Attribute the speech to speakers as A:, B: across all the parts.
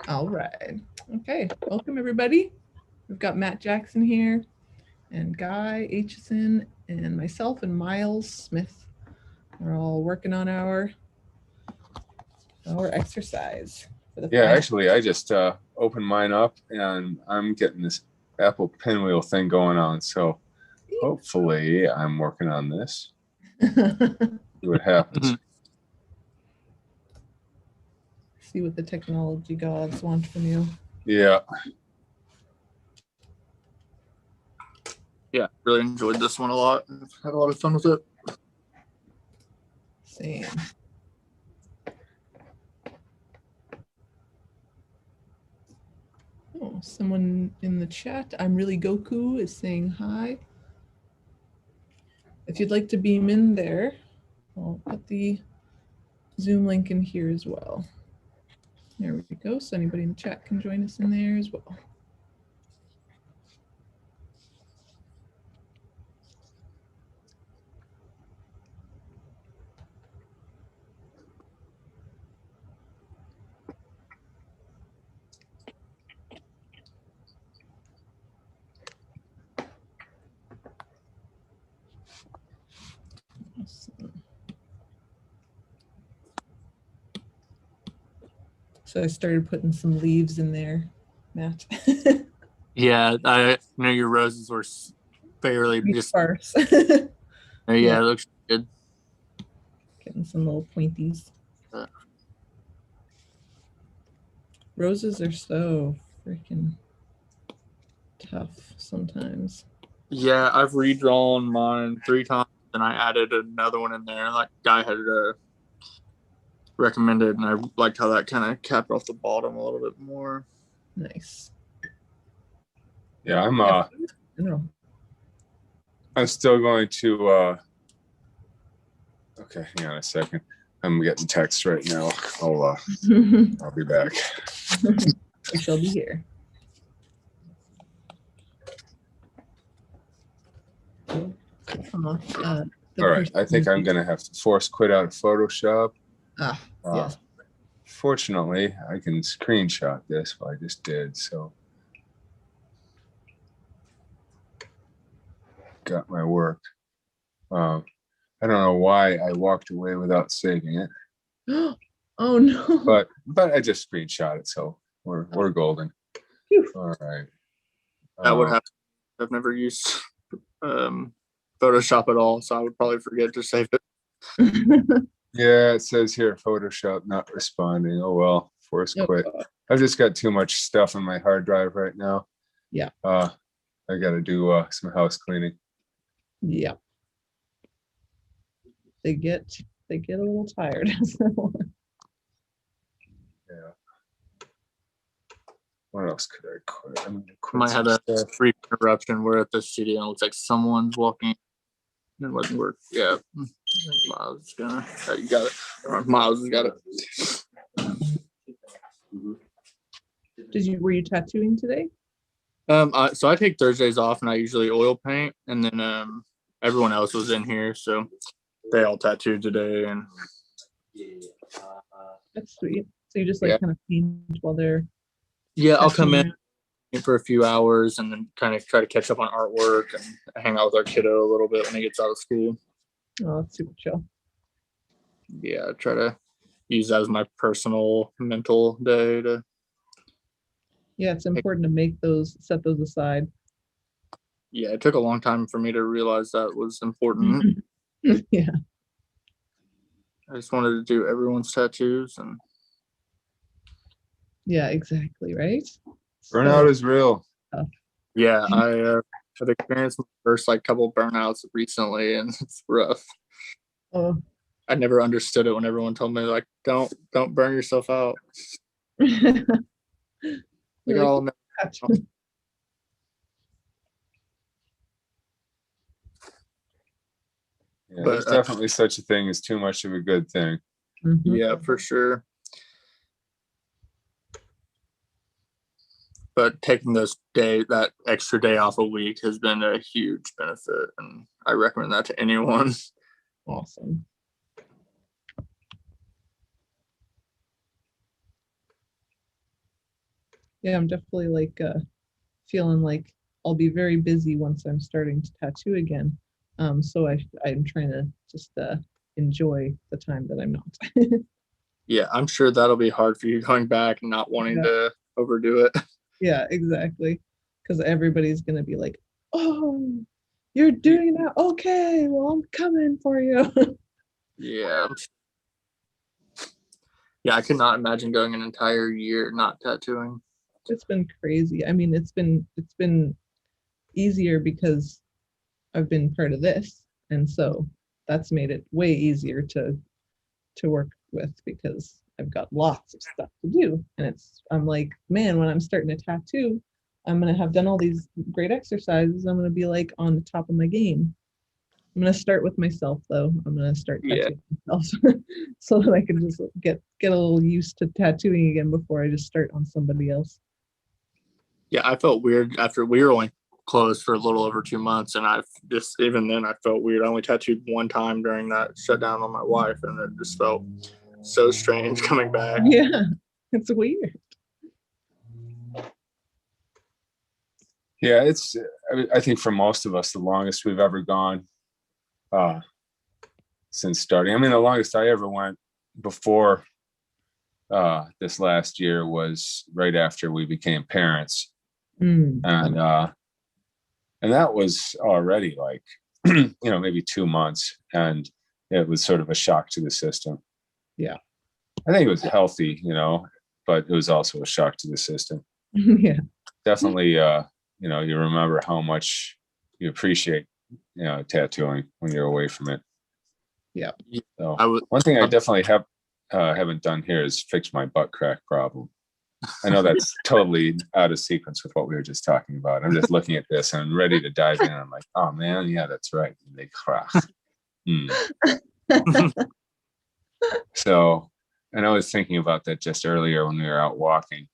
A: All right. Okay. Welcome, everybody. We've got Matt Jackson here, and Guy Aitchison, and myself, and Miles Smith. We're all working on our exercise for the
B: Yeah,
A: final.
B: actually, I just opened mine up and I'm getting this Apple pinwheel thing going on. So hopefully I'm working on this. See what happens.
A: See what the technology gods want from you.
B: Yeah.
C: Yeah, really enjoyed this one a lot. Had a lot of fun with it.
A: Same. Oh, someone in the chat, I'm really Goku, is saying hi. If you'd like to beam in there, I'll put the Zoom link in here as well. There we go. So anybody in the chat can join us in there as well. So I started putting some leaves in there, Matt.
C: Yeah, I know your roses were fairly just
A: sparse.
C: yeah, it looks good.
A: Getting some little pointies. Roses are so freaking tough sometimes.
C: Yeah, I've redrawn mine 3 times and I added another one in there. Like Guy had recommended, and I liked how that kind of capped off the bottom a little bit more.
A: Nice.
B: Yeah, I'm still going to okay, hang on a second. I'm getting text right now. I'll be back.
A: We shall be here.
B: All right, I think I'm gonna have to force quit out of Photoshop.
A: Yes.
B: Fortunately, I can screenshot this, but I just did, so got my work. I don't know why I walked away without saving it.
A: Oh no!
B: But I just screenshot it, so we're golden.
A: Phew.
B: All right.
C: That would happen. I've never used Photoshop at all, so I would probably forget to save it.
B: Yeah, it says here Photoshop not responding. Oh well, force quit. I've just got too much stuff on my hard drive right now.
A: Yeah.
B: I got to do some house cleaning.
A: Yeah. They get a little tired.
B: Yeah. What else could I quit? I'm gonna quit.
C: Might have a brief interruption. We're at the studio and it looks like someone's walking. It wasn't work. Yeah. Miles is gonna. You got it. Miles has got it.
A: Were you tattooing today?
C: So I take Thursdays off and I usually oil paint, and then everyone else was in here, so they all tattooed today. And
A: that's sweet. So you just kind of paint while they're.
C: Yeah, I'll come in for a few hours and then kind of try to catch up on artwork and hang out with our kiddo a little bit when he gets out of school.
A: Oh, that's super chill.
C: Yeah, try to use that as my personal mental day to.
A: Yeah, it's important to set those aside.
C: Yeah, it took a long time for me to realize that was important.
A: Yeah.
C: I just wanted to do everyone's tattoos and.
A: Yeah, exactly, right?
B: Burnout is real.
C: Yeah, I have experienced my first couple burnouts recently, and it's rough.
A: Oh.
C: I never understood it when everyone told me don't burn yourself out.
B: Yeah, but there's definitely such a thing as too much of a good thing.
C: Yeah, for sure. But taking that extra day off a week has been a huge benefit, and I recommend that to anyone.
A: Awesome. Yeah, I'm definitely like feeling like I'll be very busy once I'm starting to tattoo again. So I'm trying to just enjoy the time that I'm not.
C: Yeah, I'm sure that'll be hard for you going back and not wanting
A: Yeah.
C: to overdo it.
A: Yeah, exactly. Because everybody's gonna be like, "Oh, you're doing that? Okay, well, I'm coming for you."
C: Yeah. Yeah, I could not imagine going an entire year not tattooing.
A: It's been crazy. I mean, it's been easier because I've been part of this, and so that's made it way easier to work with because I've got lots of stuff to do. And I'm like, man, when I'm starting a tattoo, I'm gonna have done all these great exercises. I'm gonna be like on the top of my game. I'm gonna start with myself though. I'm gonna start
C: Yeah.
A: tattooing myself so that I can just get a little used to tattooing again before I just start on somebody else.
C: Yeah, I felt weird after we were only closed for a little over 2 months, and even then I felt weird. I only tattooed one time during that shutdown on my wife, and it just felt so strange coming back.
A: Yeah, it's weird.
B: Yeah, I think for most of us, the longest we've ever gone since starting. I mean, the longest I ever went before this last year was right after we became parents.
A: Mm.
B: And that was already like, maybe 2 months. And it was sort of a shock to the system.
A: Yeah.
B: I think it was healthy, but it was also a shock to the system.
A: Yeah.
B: Definitely, you remember how much you appreciate, tattooing when you're away from it.
A: Yeah.
B: So one thing I definitely haven't done here is fix my butt crack problem. I know that's totally out of sequence with what we were just talking about. I'm just looking at this and I'm ready to dive in. I'm like, oh man, yeah, that's right. They crack. So, and I was thinking about that just earlier when we were out walking.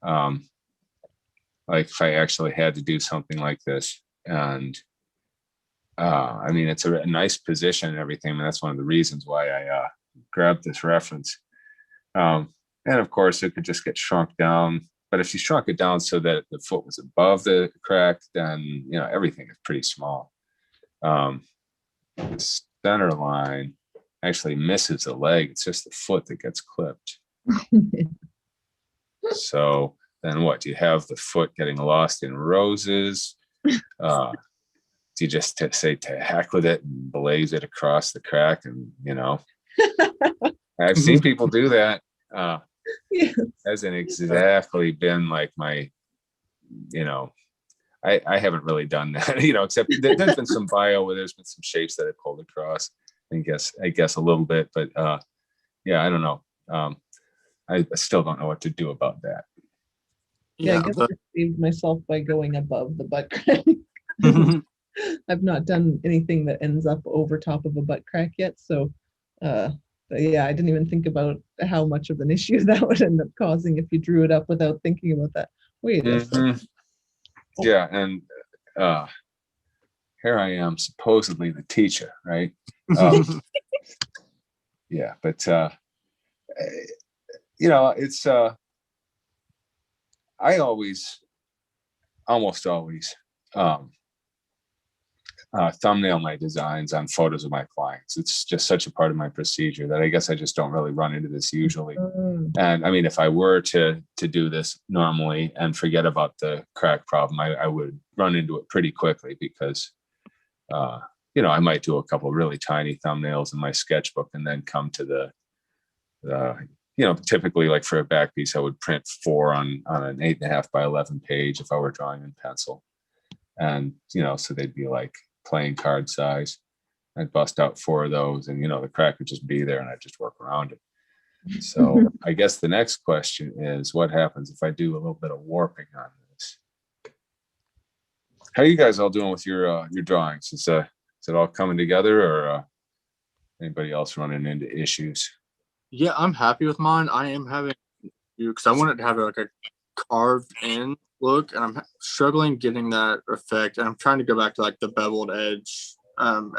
B: Like if I actually had to do something like this, and I mean, it's a nice position and everything. And that's one of the reasons why I grabbed this reference. And of course, it could just get shrunk down. But if you shrunk it down so that the foot was above the crack, then everything is pretty small. The center line actually misses the leg. It's just the foot that gets clipped. So then what? Do you have the foot getting lost in roses? Do you just say to heck with it and blaze it across the crack? And I've seen people do that.
A: Yes.
B: Hasn't exactly been like my, I haven't really done that, except there's been some bio where there's been some shapes that I pulled across. I guess a little bit, but yeah, I don't know. I still don't know what to do about that.
A: Yeah, I guess I saved myself by going above the butt crack. I've not done anything that ends up over top of a butt crack yet. So yeah, I didn't even think about how much of an issue that would end up causing if you drew it up without thinking about that. Wait a second.
B: Yeah, and here I am, supposedly the teacher, right? Yeah, but it's I almost always thumbnail my designs on photos of my clients. It's just such a part of my procedure that I guess I just don't really run into this usually. And I mean, if I were to do this normally and forget about the crack problem, I would run into it pretty quickly because, I might do a couple of really tiny thumbnails in my sketchbook and then come to the typically like for a back piece, I would print 4 on an 8.5 by 11 page if I were drawing in pencil. And, so they'd be like playing card size. I'd bust out 4 of those and, the crack would just be there and I'd just work around it. So I guess the next question is what happens if I do a little bit of warping on this? How are you guys all doing with your drawings? Is it all coming together or anybody else running into issues?
C: Yeah, I'm happy with mine. I am having because I wanted to have like a carved in look, and I'm struggling getting that effect. And I'm trying to go back to like the beveled edge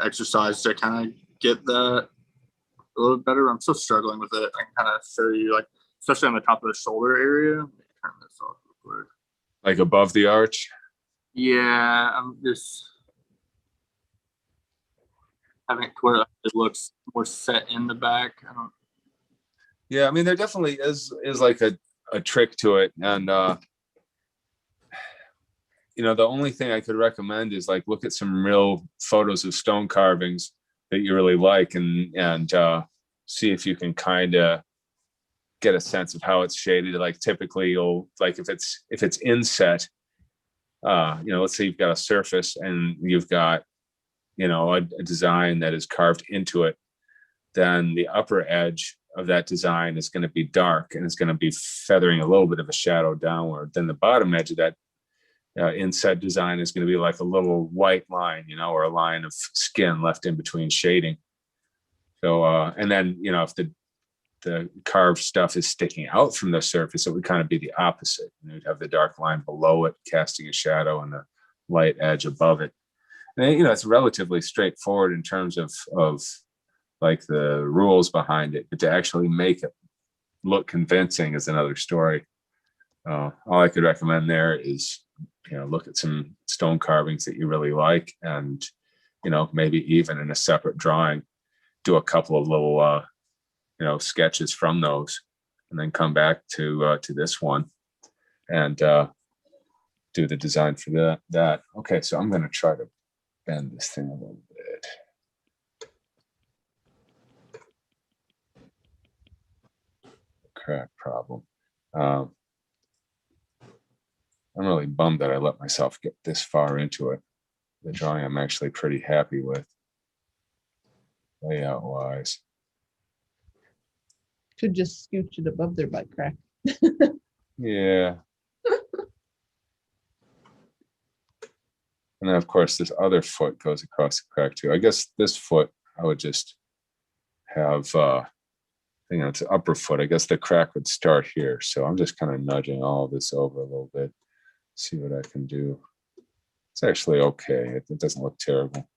C: exercise to kind of get that a little better. I'm still struggling with it. I can kind of show you, like, especially on the top of the shoulder area. Let me turn this off real
B: Like above the arch?
C: Yeah, I'm just having it to where it looks more set in the back. I don't.
B: Yeah, I mean, there definitely is like a trick to it. And the only thing I could recommend is like look at some real photos of stone carvings that you really like, and see if you can kind of get a sense of how it's shaded. Like typically you'll like if it's inset, let's say you've got a surface and you've got, a design that is carved into it, then the upper edge of that design is going to be dark and it's going to be feathering a little bit of a shadow downward. Then the bottom edge of that inset design is going to be like a little white line, or a line of skin left in between shading. So, and then, if the carved stuff is sticking out from the surface, it would kind of be the opposite. You'd have the dark line below it casting a shadow and the light edge above it. And, it's relatively straightforward in terms of like the rules behind it, but to actually make it look convincing is another story. All I could recommend there is, look at some stone carvings that you really like, and, maybe even in a separate drawing, do a couple of little, sketches from those, and then come back to this one and do the design for that. Okay, so I'm going to try to bend this thing a little bit. Crack problem. I'm really bummed that I let myself get this far into it. The drawing I'm actually pretty happy with, layout wise.
A: Could just scooch it above their butt crack.
B: Yeah. And then of course this other foot goes across the crack too. I guess this foot I would just have it's an upper foot. I guess the crack would start here. So I'm just kind of nudging all this over a little bit. See what I can do. It's actually okay. It doesn't look terrible.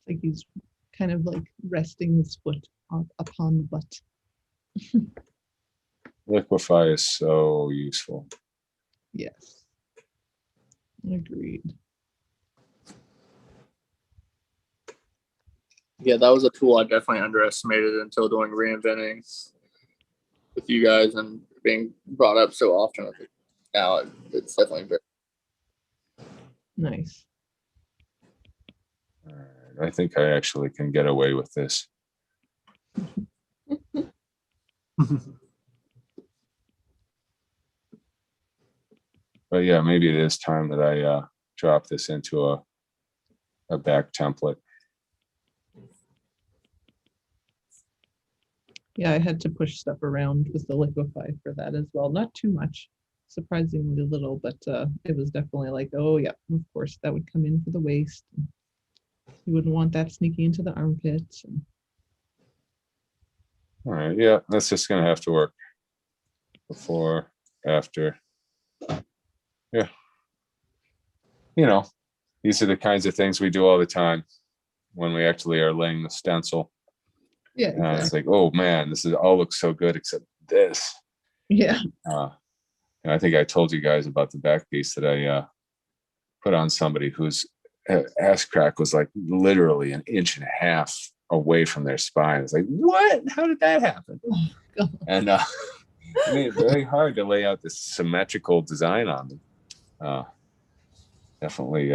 A: Like he's kind of like resting his foot upon the butt.
B: Liquify is so useful.
A: Yes. Agreed.
C: Yeah, that was a tool I definitely underestimated until doing reinventing with you guys and being brought up so often. Now it's definitely very.
A: Nice.
B: All right, I think I actually can get away with this. But yeah, maybe it is time that I drop this into a back template.
A: Yeah, I had to push stuff around with the liquify for that as well. Not too much, surprisingly little, but it was definitely like, oh yeah, of course that would come in for the waist. You wouldn't want that sneaking into the armpits.
B: All right, yeah, that's just gonna have to work. Before, after. Yeah. These are the kinds of things we do all the time when we actually are laying the stencil.
A: Yeah, exactly.
B: It's like, oh man, this all looks so good except this.
A: Yeah.
B: And I think I told you guys about the back piece that I put on somebody whose ass crack was like literally 1.5 inches away from their spine. It's like, what? How did that happen?
A: Oh, God.
B: And I made it very hard to lay out this symmetrical design on them. Definitely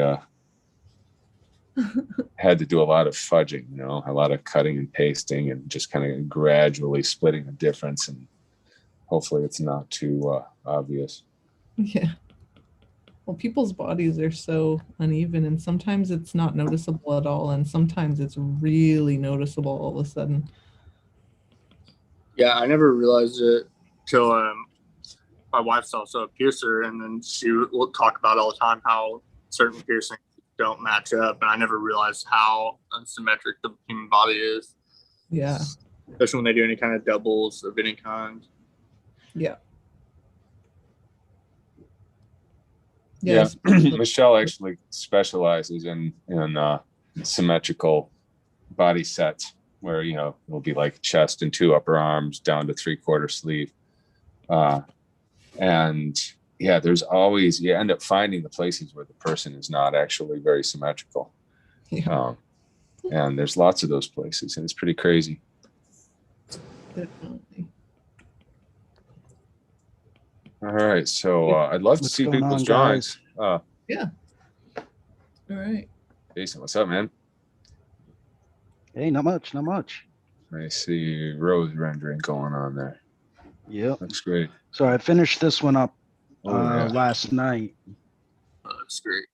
B: had to do a lot of fudging, a lot of cutting and pasting and just kind of gradually splitting the difference. And hopefully it's not too obvious.
A: Yeah. Well, people's bodies are so uneven, and sometimes it's not noticeable at all, and sometimes it's really noticeable all of a sudden.
C: Yeah, I never realized it till my wife's also a piercer, and then she will talk about all the time how certain piercings don't match up, and I never realized how unsymmetric the human body is.
A: Yeah.
C: Especially when they do any kind of doubles of any kind.
A: Yeah.
B: Yeah. Michelle actually specializes in symmetrical body sets where, it'll be like chest and 2 upper arms down to 3/4 sleeve. And yeah, there's always, you end up finding the places where the person is not actually very symmetrical.
A: Yeah,
B: And there's lots of those places, and it's pretty crazy.
A: definitely.
B: All right, so I'd love to
D: What's
B: see
D: going
B: people's
D: on,
B: drawings.
A: Yeah. All right.
B: Jason, what's up, man?
D: Hey, not much, not much.
B: I see rose rendering going on there.
D: Yep.
B: Looks great.
D: So I finished this one up
B: Yeah.
D: last night.
C: That's great.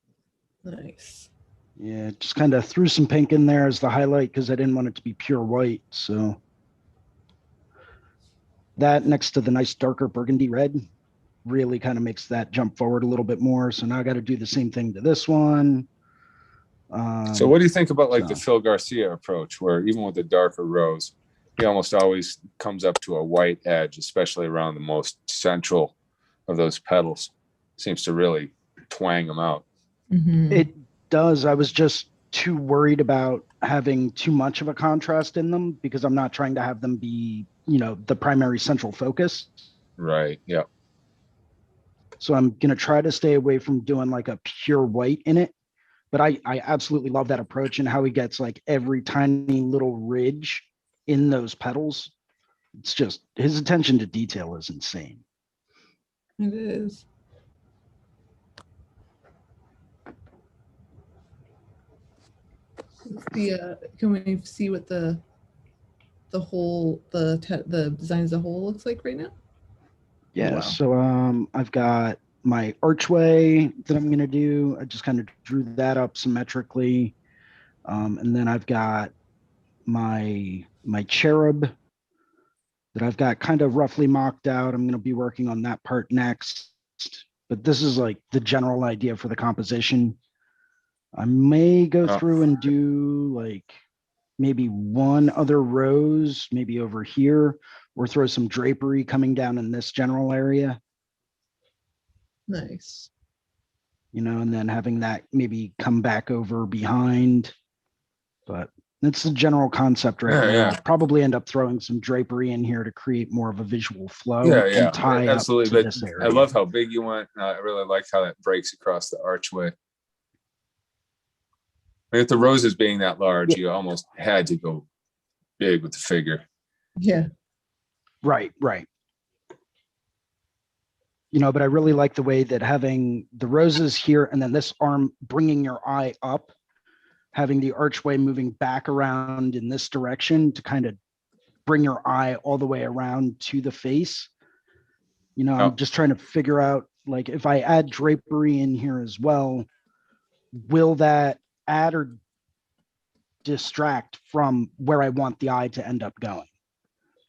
A: Nice.
D: Yeah, just kind of threw some pink in there as the highlight because I didn't want it to be pure white. So that next to the nice darker burgundy red really kind of makes that jump forward a little bit more. So now I got to do the same thing to this one.
B: So what do you think about like the
D: so-
B: Phil Garcia approach, where even with the darker rose, he almost always comes up to a white edge, especially around the most central of those petals? Seems to really twang them out.
A: Mhm.
D: It does. I was just too worried about having too much of a contrast in them because I'm not trying to have them be, you know, the primary central focus.
B: Right. Yeah.
D: So I'm going to try to stay away from doing like a pure white in it. But I absolutely love that approach and how he gets like every tiny little ridge in those petals. It's just his attention to detail is insane.
A: It is. Can we see what the design as a whole looks like right now?
D: Yeah.
A: Wow.
D: So I've got my archway that I'm going to do. I just kind of drew that up symmetrically. And then I've got my cherub that I've got kind of roughly mocked out. I'm going to be working on that part next. But this is like the general idea for the composition. I may go through and do like maybe one other rose, maybe over here, or throw some drapery coming down in this general area,
A: Nice.
D: you know, and then having that maybe come back over behind. But that's the general concept right now.
B: Yeah.
D: I'll probably end up throwing some drapery in here to create more of a visual flow
B: Yeah.
D: and tie
B: Absolutely.
D: up to
B: But
D: this area.
B: I love how big you went. I really like how that breaks across the archway. With the roses being that large,
D: Yeah.
B: you almost had to go big with the figure.
A: Yeah.
D: Right. You know, but I really like the way that having the roses here and then this arm bringing your eye up, having the archway moving back around in this direction to kind of bring your eye all the way around to the face. You know, I'm just trying to figure out, like, if I add drapery in here as well, will that add or distract from where I want the eye to end up going?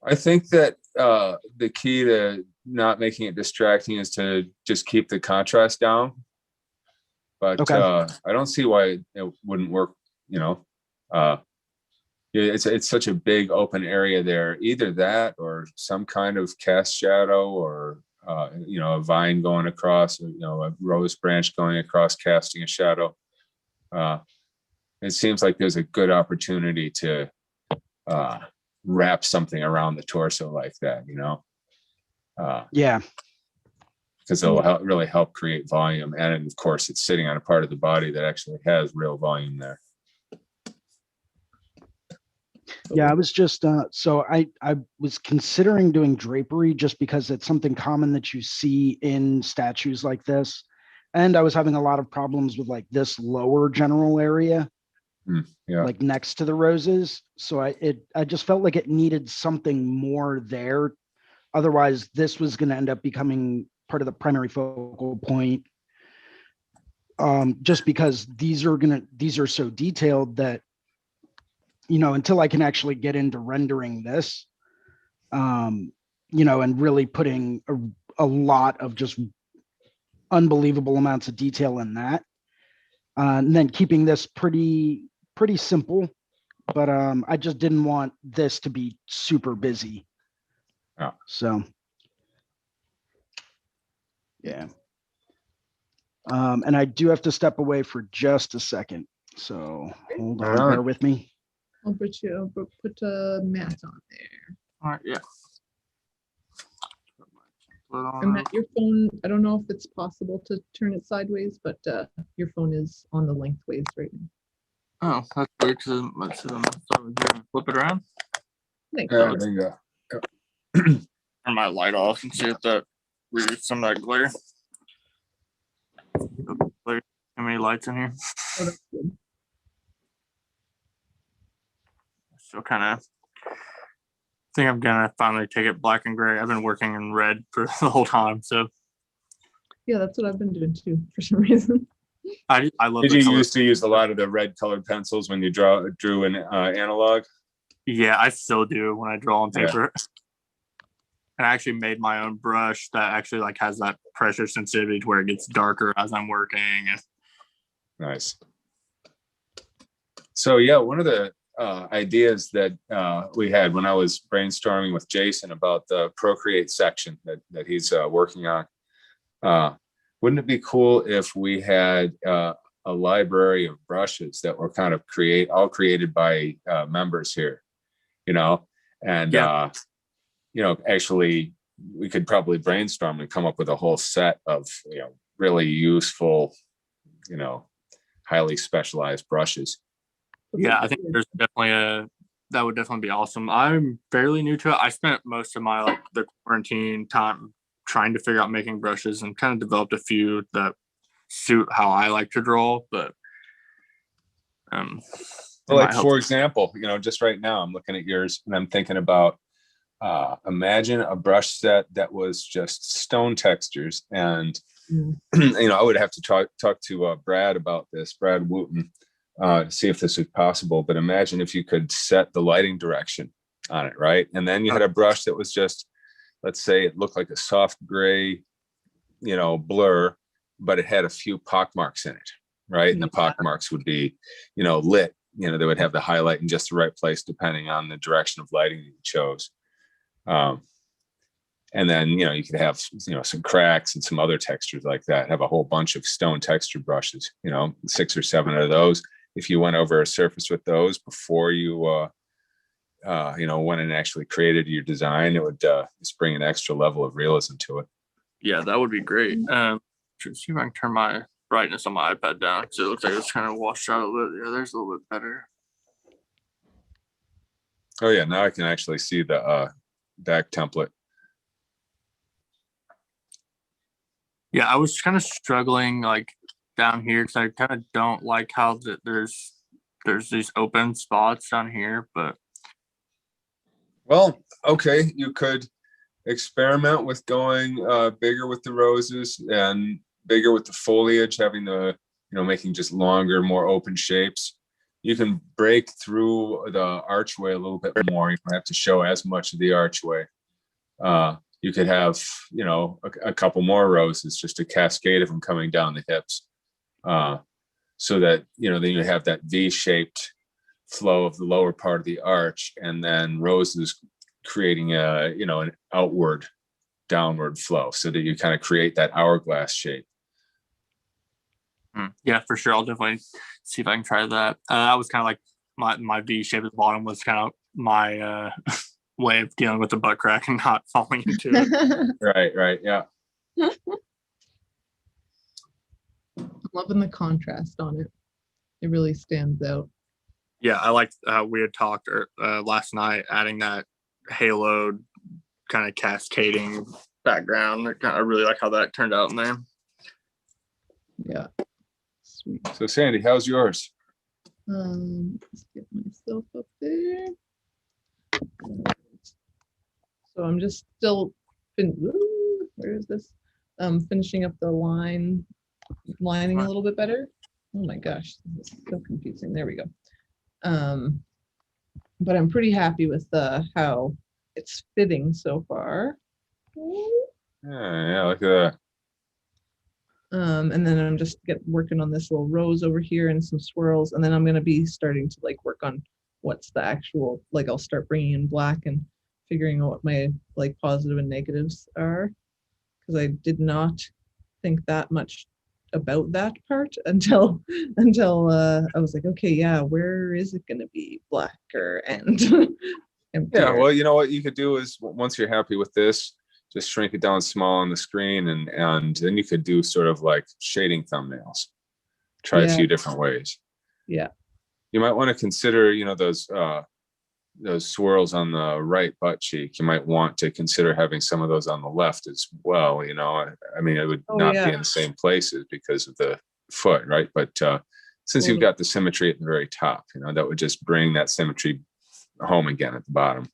B: I think that the key to not making it distracting is to just keep the contrast down. But
D: Okay.
B: I don't see why it wouldn't work. You know, it's such a big open area there. Either that or some kind of cast shadow, or you know, a vine going across, or, you know, a rose branch going across, casting a shadow. It seems like there's a good opportunity to wrap something around the torso like that, you know?
D: Yeah.
B: Because it'll really help create volume. And of course, it's sitting on a part of the body that actually has real volume there.
D: Yeah, I was just so I was considering doing drapery just because it's something common that you see in statues like this. And I was having a lot of problems with like this lower general area,
B: Yeah.
D: like next to the roses. So I just felt like it needed something more there. Otherwise, this was going to end up becoming part of the primary focal point. Just because these are so detailed that, you know, until I can actually get into rendering this, you know, and really putting a lot of just unbelievable amounts of detail in that, and then keeping this pretty simple. But I just didn't want this to be super busy.
B: Yeah.
D: So yeah. And I do have to step away for just a second. So hold on, bear with me.
A: I'll put a mat on there.
C: All right, yeah. put on.
A: And Matt, your phone, I don't know if it's possible to turn it sideways, but your phone is on the lengthways right now.
C: Oh, that's weird. Let's flip it around.
A: Thanks.
B: Yeah, there you go.
C: Turn my light off and see if that reduces some of that glare. How many lights in here?
A: Oh, that's good.
C: So kind of think I'm gonna finally take it black and gray. I've been working in red for the whole time, so
A: Yeah, that's what I've been doing too, for some reason.
C: I love.
B: Did
C: the
B: you
C: color.
B: used to use a lot of the red colored pencils when you drew an analog?
C: Yeah, I still do when I draw on
B: Yeah.
C: paper. And I actually made my own brush that actually like has that pressure sensitivity to where it gets darker as I'm working. And
B: Nice. So yeah, one of the ideas that we had when I was brainstorming with Jason about the Procreate section that he's working on, wouldn't it be cool if we had a library of brushes that were kind of all created by members here, you know, and
C: Yeah.
B: you know, actually we could probably brainstorm and come up with a whole set of, you know, really useful, you know, highly specialized brushes.
C: yeah, I think there's definitely that would definitely be awesome. I'm fairly new to it. I spent most of my like the quarantine time trying to figure out making brushes and kind of developed a few that suit how I like to draw, but it
B: Well,
C: might
B: like
C: help.
B: for example, you know, just right now I'm looking at yours and I'm thinking about imagine a brush set that was just stone textures. And you know, I would have to talk to Brad about this, Brad Wooten, to see if this is possible. But imagine if you could set the lighting direction on it, right? And then you had a brush that was just, let's say it looked like a soft gray, you know, blur, but it had a few pock marks in it, right? And the pock marks would be, you know, lit. You know, they would have the highlight in just the right place depending on the direction of lighting you chose. And then, you know, you could have, you know, some cracks and some other textures like that. Have a whole bunch of stone texture brushes, you know, 6 or 7 of those. If you went over a surface with those before you, you know, went and actually created your design, it would just bring an extra level of realism to it.
C: Yeah, that would be great. See if I can turn my brightness on my iPad down so it looks like it's kind of washed out a little bit. Yeah, there's a little bit better.
B: Oh yeah, now I can actually see the back template.
C: Yeah, I was kind of struggling like down here because I kind of don't like how there's these open spots down here, but
B: Well, okay, you could experiment with going bigger with the roses and bigger with the foliage, having the, you know, making just longer, more open shapes. You can break through the archway a little bit more. You don't have to show as much of the archway. You could have, you know, a couple more roses, just a cascade of them coming down the hips, so that, you know, then you have that V-shaped flow of the lower part of the arch, and then roses creating a, you know, an outward downward flow, so that you kind of create that hourglass shape.
C: yeah, for sure. I'll definitely see if I can try that. That was kind of like my V shape at the bottom was kind of my way of dealing with the butt crack and not falling into it.
B: Right, yeah.
A: Loving the contrast on it. It really stands out.
C: Yeah, I liked how we had talked last night, adding that haloed kind of cascading background. I really like how that turned out in there.
A: Yeah. Sweet.
B: So Sandy, how's yours?
A: Let's get myself up there. So I'm just still where is this? Finishing up the lining a little bit better. Oh my gosh, this is so confusing. There we go. But I'm pretty happy with how it's fitting so far.
B: Yeah, look at that.
A: And then I'm just working on this little rose over here and some swirls, and then I'm going to be starting to like work on what's the actual, like I'll start bringing in black and figuring out what my like positive and negatives are, because I did not think that much about that part until I was like, okay, yeah, where is it going to be blacker and
B: Yeah, well, you know what you could do is once you're happy with this, just shrink it down small on the screen, and then you could do sort of like shading thumbnails. Try a
A: Yeah.
B: few different ways.
A: Yeah.
B: You might want to consider, those swirls on the right butt cheek. You might want to consider having some of those on the left as well. I mean, it would not be in the same places because of the foot, right? But since you've got the symmetry at the very top, that would just bring that symmetry home again at the bottom.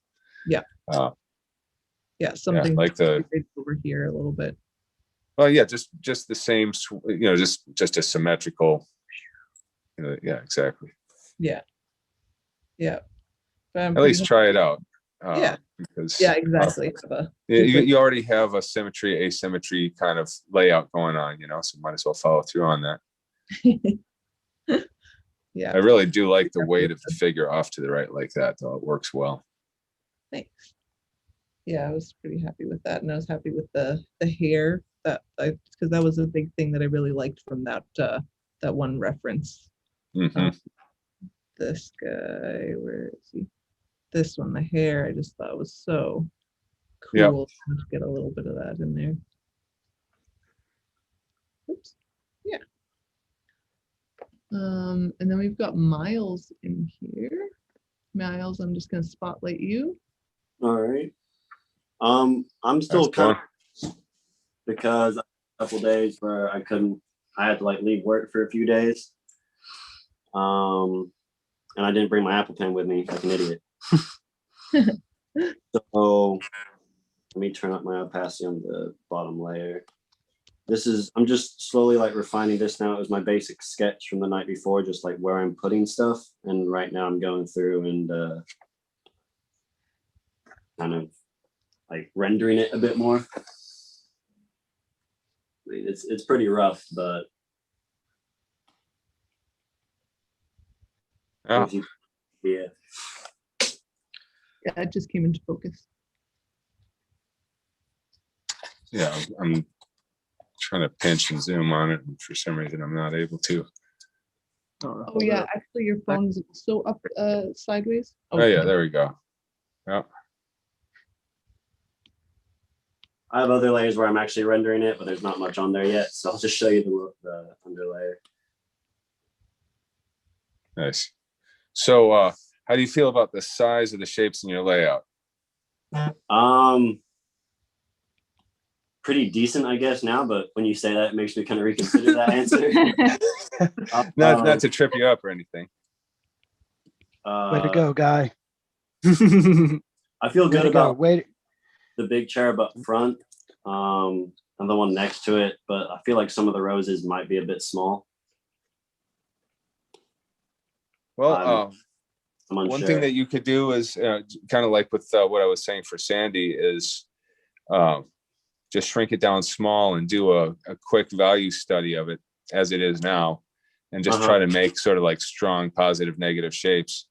A: Yeah. Something
B: like the
A: over here a little bit.
B: Well, yeah, just the same, just a symmetrical. Yeah, exactly.
A: Yeah.
B: At least try it out. Because
A: exactly.
B: You already have a symmetry asymmetry kind of layout going on, so might as well follow through on that.
A: Yeah.
B: I really do like the weight of the figure off to the right like that, though. It works well.
A: Thanks. Yeah, I was pretty happy with that, and I was happy with the hair because that was a big thing that I really liked from that one reference.
B: Mm-hmm.
A: This guy, where is he? This one, the hair, I just thought was so cool to get a little bit of that in there. Oops. Yeah. And then we've got Miles in here. Miles, I'm just gonna spotlight you.
E: All right. I'm still kind of, because a couple days where I had to like leave work for a few days. And I didn't bring my Apple Pen with me like an idiot. So let me turn up my opacity on the bottom layer. I'm just slowly like refining this now. It was my basic sketch from the night before, just like where I'm putting stuff. And right now I'm going through and kind of like rendering it a bit more. I mean, it's pretty rough, but
B: yeah,
A: it just came into focus.
B: Yeah, I'm trying to pinch and zoom on it, and for some reason I'm not able to.
A: Oh yeah, actually your phone's so up sideways.
B: Oh yeah, there we go. Yeah.
E: I have other layers where I'm actually rendering it, but there's not much on there yet. So I'll just show you the underlayer.
B: Nice. So how do you feel about the size of the shapes in your layout?
E: Pretty decent, I guess, now, but when you say that, it makes me kind of reconsider that answer.
B: Not to trip you up or anything.
D: Way to go, guy.
E: I feel good about the big cherub up front, and the one next to it, but I feel like some of the roses might be a bit small.
B: Well,
E: I'm
B: one
E: unsure.
B: thing that you could do is kind of like with what I was saying for Sandy is just shrink it down small and do a quick value study of it as it is now, and just try to make sort of like strong positive negative shapes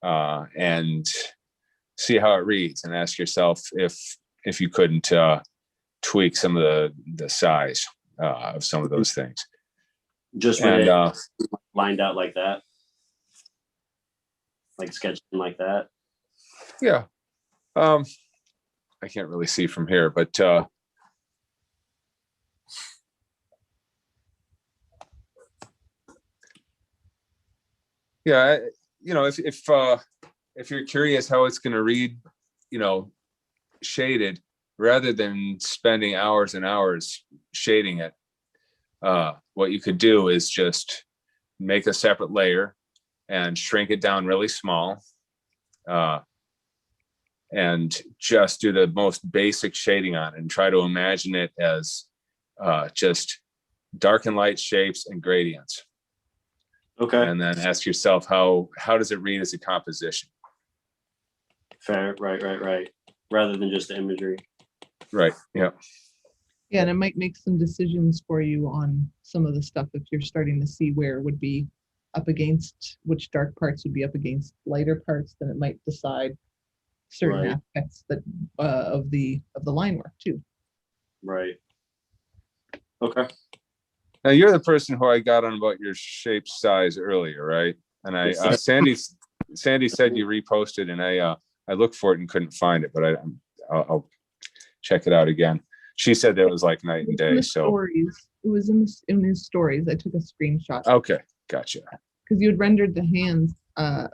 B: and see how it reads, and ask yourself if you couldn't tweak some of the size of some of those things.
E: Just when it lined out like that, like sketching like that.
B: Yeah. I can't really see from here, but yeah, if you're curious how it's going to read, shaded, rather than spending hours and hours shading it, what you could do is just make a separate layer and shrink it down really small, and just do the most basic shading on it, and try to imagine it as just dark and light shapes and gradients.
E: Okay.
B: And then ask yourself, how does it read as a composition?
E: Fair. Right. Rather than just the imagery.
B: Right. Yeah.
A: Yeah, and it might make some decisions for you on some of the stuff if you're starting to see where it would be up against, which dark parts would be up against lighter parts. Then it might decide certain aspects that of the line work too.
E: Right. Okay.
B: Now you're the person who I got on about your shape size earlier, right? And Sandy said you reposted, and I looked for it and couldn't find it, but I'll check it out again. She said it was like night and
A: In
B: day.
A: the
B: So,
A: stories. It was in his stories. I took a screenshot
B: okay, gotcha.
A: because you had rendered the hands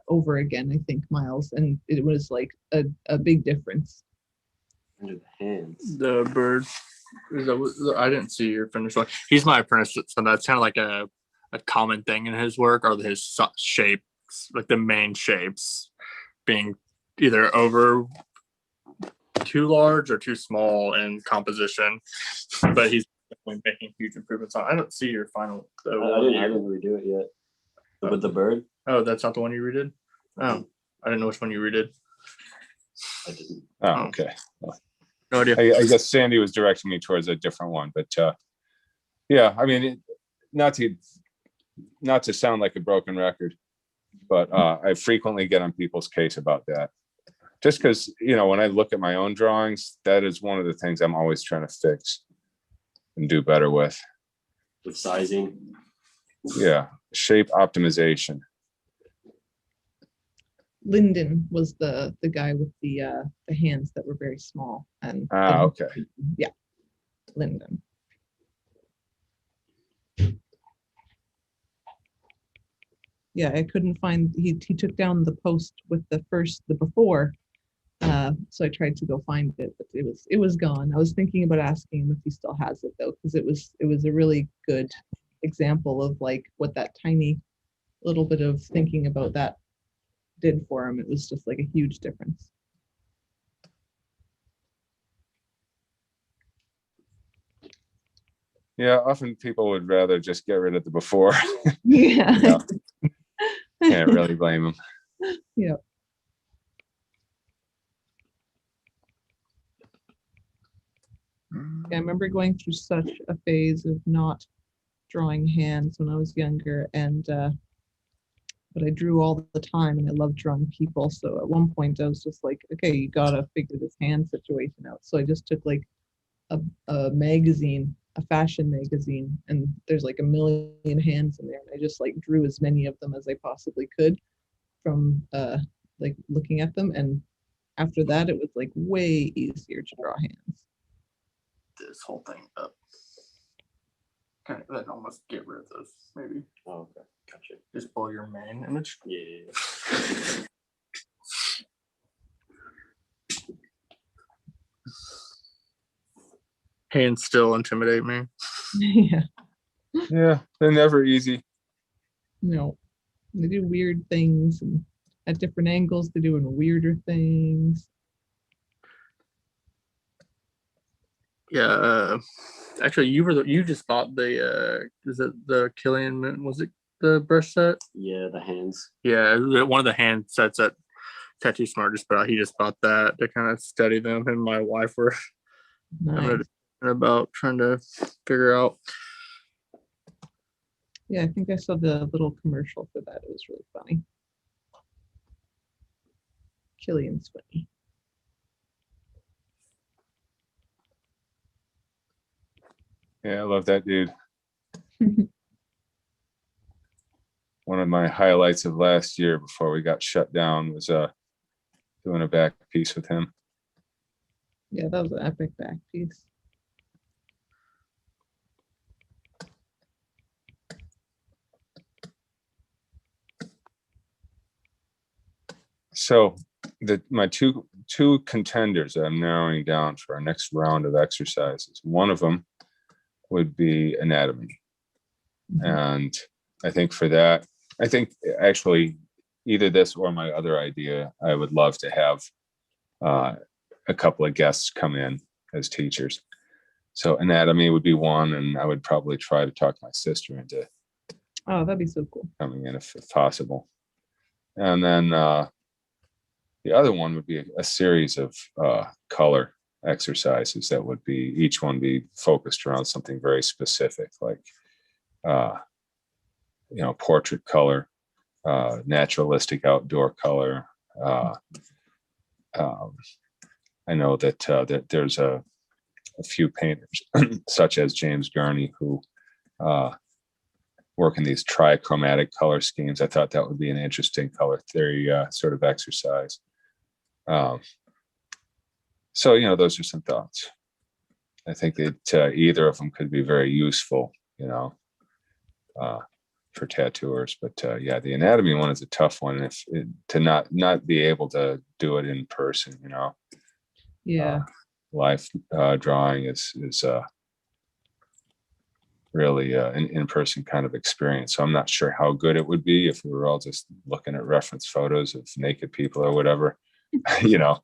A: over again, I think, Miles, and it was like a big difference.
E: Under the hands.
C: The bird. I didn't see your finished one. He's my apprentice, so that's kind of like a common thing in his work, or his shapes, like the main shapes being either over too large or too small in composition. But he's definitely making huge improvements on. I don't see your final.
E: I didn't redo it yet. With the bird?
C: Oh, that's not the one you redid? Oh, I didn't know which one you redid.
E: I didn't.
B: Oh, okay.
C: No idea.
B: I guess Sandy was directing me towards a different one, but yeah, I mean, not to sound like a broken record, but I frequently get on people's case about that. Just because, when I look at my own drawings, that is one of the things I'm always trying to fix and do better with.
E: With sizing.
B: Yeah, shape optimization.
A: Lyndon was the guy with the hands that were very small, and
B: Okay.
A: yeah, Lyndon. Yeah, I couldn't find. He took down the post with the before, so I tried to go find it, but it was gone. I was thinking about asking him if he still has it though, because it was a really good example of like what that tiny little bit of thinking about that did for him. It was just like a huge difference.
B: Yeah, often people would rather just get rid of the before.
A: Yeah.
B: Can't really blame them.
A: Yeah. I remember going through such a phase of not drawing hands when I was younger, and but I drew all the time and I loved drawing people. So at one point I was just like, okay, you gotta figure this hand situation out. So I just took like a magazine, a fashion magazine, and there's like a million hands in there. And I just like drew as many of them as I possibly could from like looking at them. And after that, it was like way easier to draw hands.
C: This whole thing up. Kind of then almost get rid of this, maybe.
E: Oh, okay. Gotcha.
C: Just pull your main image.
E: Yeah.
C: Hands still intimidate me.
A: Yeah.
B: Yeah, they're never easy.
A: No, they do weird things, and at different angles they're doing weirder things.
C: Yeah, actually, you just bought the is it the Killian? Was it the brush set?
E: Yeah, the hands.
C: Yeah, one of the hand sets that Tattoo Smart just bought. He just bought that to kind of study them. And my wife were
A: Nice.
C: about trying to figure out.
A: Yeah, I think I saw the little commercial for that. It was really funny. Killian's funny.
B: Yeah, I love that dude. One of my highlights of last year before we got shut down was doing a back piece with him.
A: Yeah, that was an epic back piece.
B: So my two contenders that I'm narrowing down for our next round of exercises. One of them would be anatomy. And I think for that, I think actually either this or my other idea, I would love to have a couple of guests come in as teachers. So anatomy would be one, and I would probably try to talk my sister into
A: that'd be so cool.
B: coming in if possible. And then the other one would be a series of color exercises that would be each one be focused around something very specific, like portrait color, naturalistic outdoor color. I know that there's a few painters such as James Gurney who work in these trichromatic color schemes. I thought that would be an interesting color theory sort of exercise. So those are some thoughts. I think that either of them could be very useful, you know, for tattooers. But yeah, the anatomy one is a tough one. If to not be able to do it in person, you know.
A: Yeah.
B: Live drawing is really an in-person kind of experience. So I'm not sure how good it would be if we were all just looking at reference photos of naked people or whatever. you know,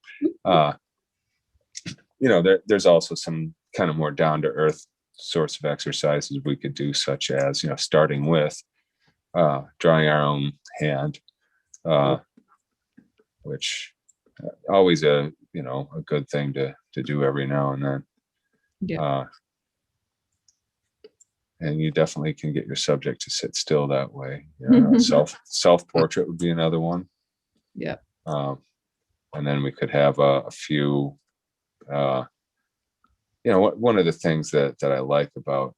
B: there's also some kind of more down-to-earth sorts of exercises we could do, such as, you know, starting with drawing our own hand, which always a good thing to do every now and then.
A: Yeah.
B: And you definitely can get your subject to sit still that way. Yeah, self-portrait would be another one.
A: Yeah.
B: And then we could have a few, one of the things that I like about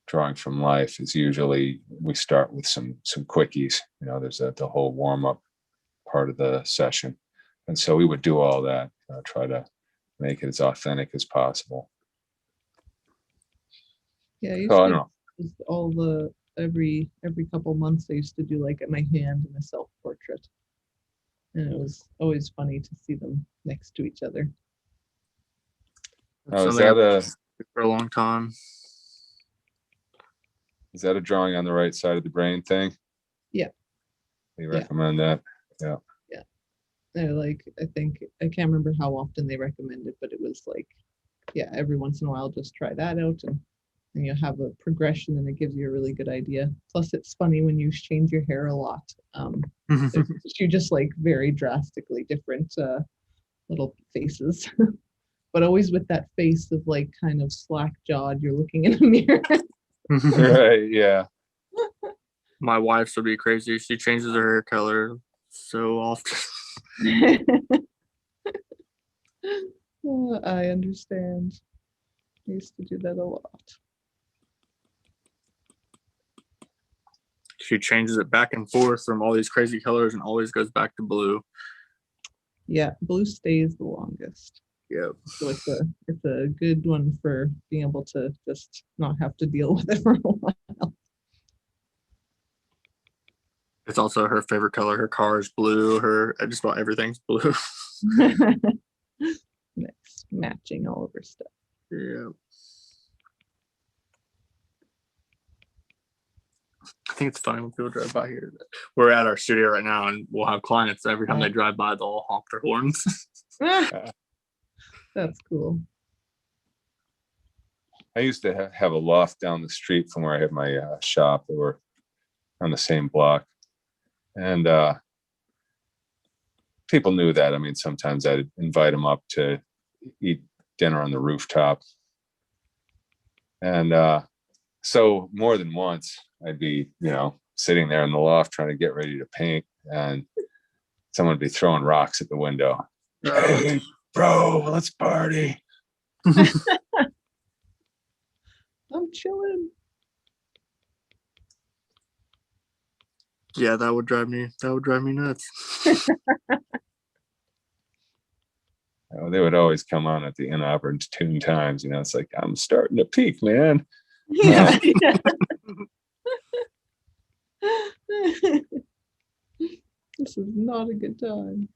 B: drawing from life is usually we start with some quickies. You know, there's the whole warm-up part of the session. And so we would do all that, try to make it as authentic as possible.
A: Yeah, I used
B: So I
A: to
B: don't know.
A: all every couple months I used to do like at my hand and a self-portrait. And it was always funny to see them next to each other.
B: Oh, is
C: Something
B: that
C: I've for a long time.
B: Is that a drawing on the right side of the brain thing?
A: Yeah.
B: You
A: Yeah.
B: recommend that? Yeah.
A: Yeah. I think I can't remember how often they recommend it, but it was like, yeah, every once in a while just try that out and you have a progression and it gives you a really good idea. Plus it's funny when you change your hair a lot. You just like very drastically different little faces. But always with that face of like kind of slack jawed, you're looking in a mirror.
B: Right, yeah.
C: My wife would be crazy. She changes her hair color so often.
A: I understand. I used to do that a lot.
C: She changes it back and forth from all these crazy colors and always goes back to blue.
A: Yeah, blue stays the longest.
C: Yep.
A: So it's a good one for being able to just not have to deal with it for a while.
C: It's also her favorite color. Her car is blue. Her just about everything's blue.
A: Nice. Matching all of her stuff.
C: Yeah. I think it's funny when people drive by here. We're at our studio right now and we'll have clients every time they drive by, they'll all honk their horns.
A: That's cool.
B: I used to have a loft down the street from where I had my shop. They were on the same block. And people knew that. I mean, sometimes I'd invite them up to eat dinner on the rooftop. And so more than once, I'd be, sitting there in the loft trying to get ready to paint, and someone would be throwing rocks at the window. Hey, bro, let's party.
A: I'm chilling.
C: Yeah, that would drive me nuts.
B: They would always come on at the inopportune times. It's like, I'm starting to peak, man.
A: Yeah. This is not a good time.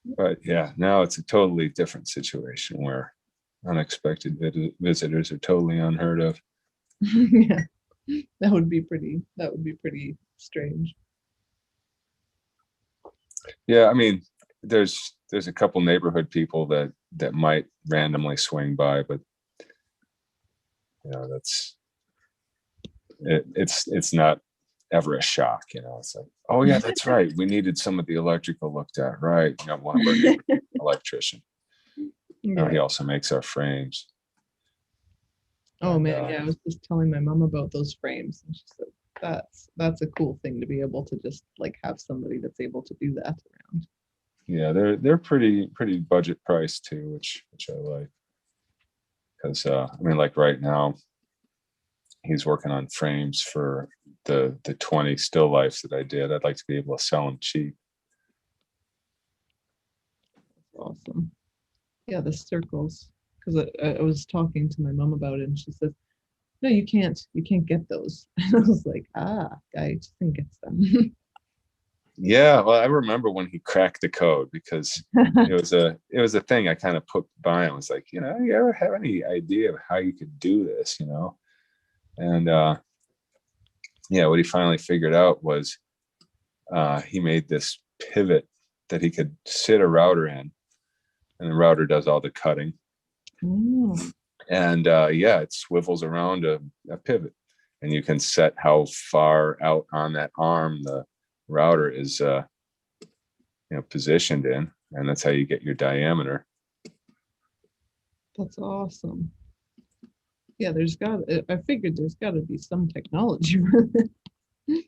B: But yeah, now it's a totally different situation where unexpected visitors are totally unheard of.
A: Yeah, that would be pretty strange.
B: Yeah, I mean, there's a couple neighborhood people that might randomly swing by, but it's not ever a shock. It's like, oh yeah, that's right, we needed some of the electrical looked at, right? One of our electrician.
A: Yeah.
B: He also makes our frames.
A: Oh
B: And,
A: man, yeah, I was just telling my mom about those frames, and she said that's a cool thing to be able to just like have somebody that's able to do that around.
B: Yeah, they're pretty budget priced too, which I like. Because I mean, like right now, he's working on frames for the 20 still lifes that I did. I'd like to be able to sell them cheap.
A: Awesome. Yeah, the circles. Because I was talking to my mom about it, and she says, "No, you can't get those." And I was like, I just think gets them.
B: Yeah, well, I remember when he cracked the code, because it was a thing I kind of put by and was like, you ever have any idea of how you could do this, And yeah, what he finally figured out was he made this pivot that he could sit a router in, and the router does all the cutting.
A: Oh,
B: And yeah, it swivels around a pivot, and you can set how far out on that arm the router is positioned in, and that's how you get your diameter.
A: that's awesome. Yeah, I figured there's got to be some technology with it.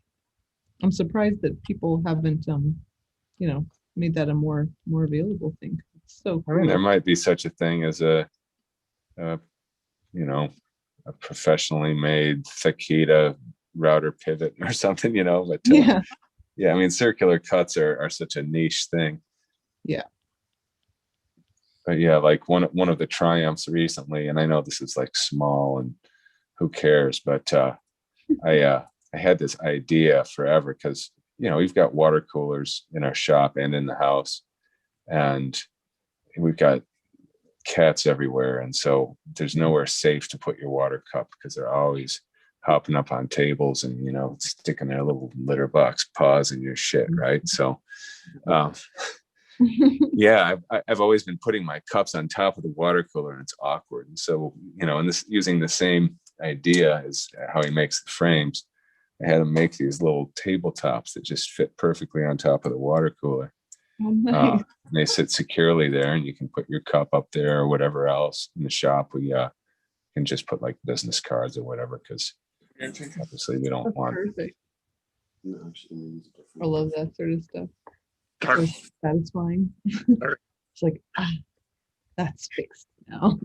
A: I'm surprised that people haven't made that a more available thing. It's so cool.
B: I mean, there might be such a thing as a professionally made Takeda router pivot or something, but yeah, I mean, circular cuts are such a niche thing.
A: Yeah.
B: But yeah, like one of the triumphs recently, and I know this is like small and who cares, but I had this idea forever, because we've got water coolers in our shop and in the house, and we've got cats everywhere, and so there's nowhere safe to put your water cup, because they're always hopping up on tables and sticking their little litter box paws in your shit, right? So yeah, I've always been putting my cups on top of the water cooler, and it's awkward. And so and this, using the same idea as how he makes the frames, I had him make these little tabletops that just fit perfectly on top of the water cooler.
A: Oh, nice.
B: And they sit securely there, and you can put your cup up there or whatever else. In the shop, we can just put like business cards or whatever, because obviously we don't
A: That's
B: want.
A: perfect.
E: No, actually, it's different.
A: I love that sort of stuff. So satisfying. It's like, that's fixed now.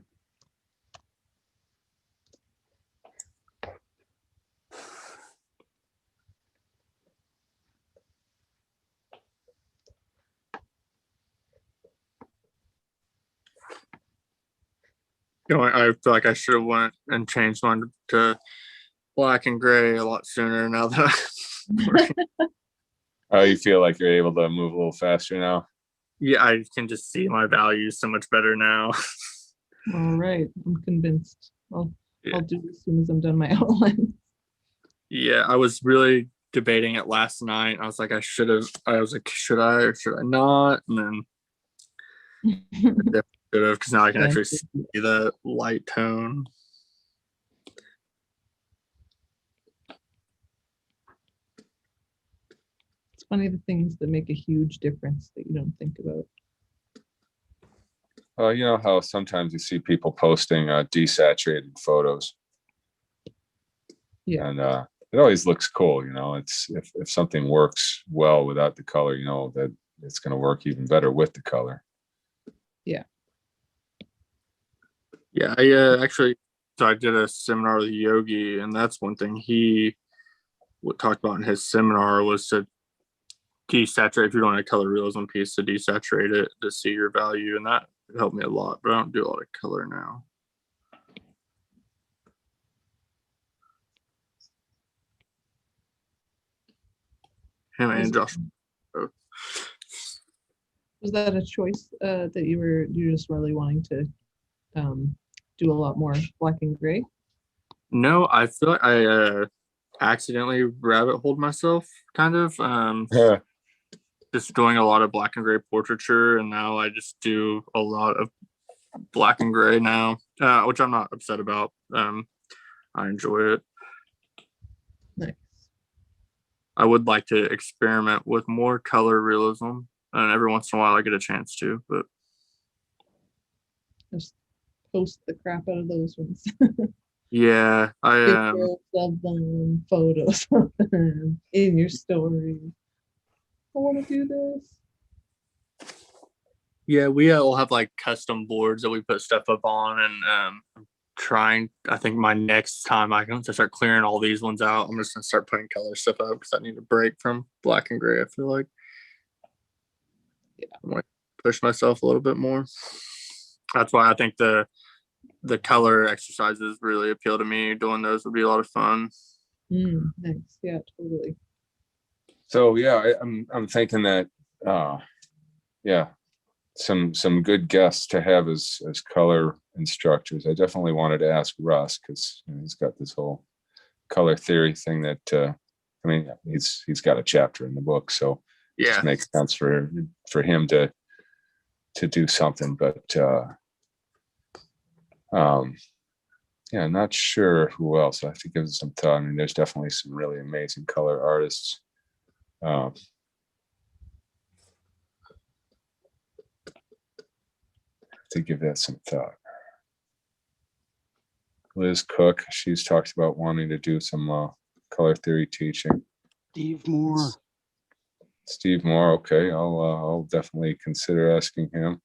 C: I feel like I should have went and changed mine to black and gray a lot sooner now that
B: Oh, you feel like you're able to move a little faster now?
C: yeah, I can just see my values so much better now.
A: All right, I'm convinced. I'll do it as soon as I'm done my outline.
C: Yeah, I was really debating it last night. I was like, should I or should I not? And then I should have, because now I can actually see the light tone.
A: It's funny the things that make a huge difference that you don't think about.
B: You know how sometimes you see people posting desaturated photos.
A: Yeah.
B: And it always looks cool, it's if something works well without the color, that it's going to work even better with the color.
A: Yeah.
C: Yeah, I did a seminar with Yogi, and that's one thing he talked about in his seminar was to desaturate, if you're doing a color realism piece, to desaturate it to see your value, and that helped me a lot, but I don't do a lot of color now. Him and Josh.
A: Was that a choice that you're just really wanting to do a lot more black and gray?
C: No, I feel like I accidentally rabbit holed myself, kind of.
B: Yeah.
C: Just doing a lot of black and gray portraiture, and now I just do a lot of black and gray now, which I'm not upset about. I enjoy it.
A: Nice.
C: I would like to experiment with more color realism, and every once in a while I get a chance to, but
A: Just post the crap out of those ones.
C: yeah,
A: Videos of them, photos of them in your story. I want to do this.
C: yeah, we all have like custom boards that we put stuff up on, and I'm trying. I think my next time I can start clearing all these ones out, I'm just gonna start putting color stuff up because I need a break from black and gray. I feel like I want to push myself a little bit more. That's why I think the color exercises really appeal to me. Doing those would be a lot of fun.
A: Nice. Yeah, totally.
B: So yeah, I'm thinking that yeah, some good guests to have as color instructors. I definitely wanted to ask Russ because he's got this whole color theory thing that I mean he's got a chapter in the book, so it just makes sense for him to do something. But yeah, not sure who else. I have to give it some thought. I mean, there's definitely some really amazing color artists. To give that some thought. Liz Cook, she's talked about wanting to do some color theory teaching. Steve Moore, okay, I'll definitely consider asking him.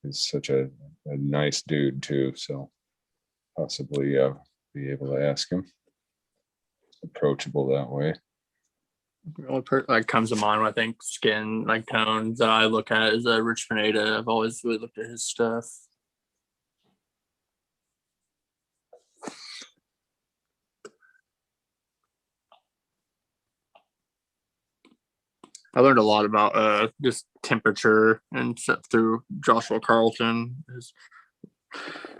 B: He's such a nice dude too, so possibly be able to ask him. Approachable that way.
C: The only like comes to mind when I think skin like tones that I look at is Rich Pineda. I've always really looked at his stuff. I learned a lot about just temperature and stuff through Joshua Carlton.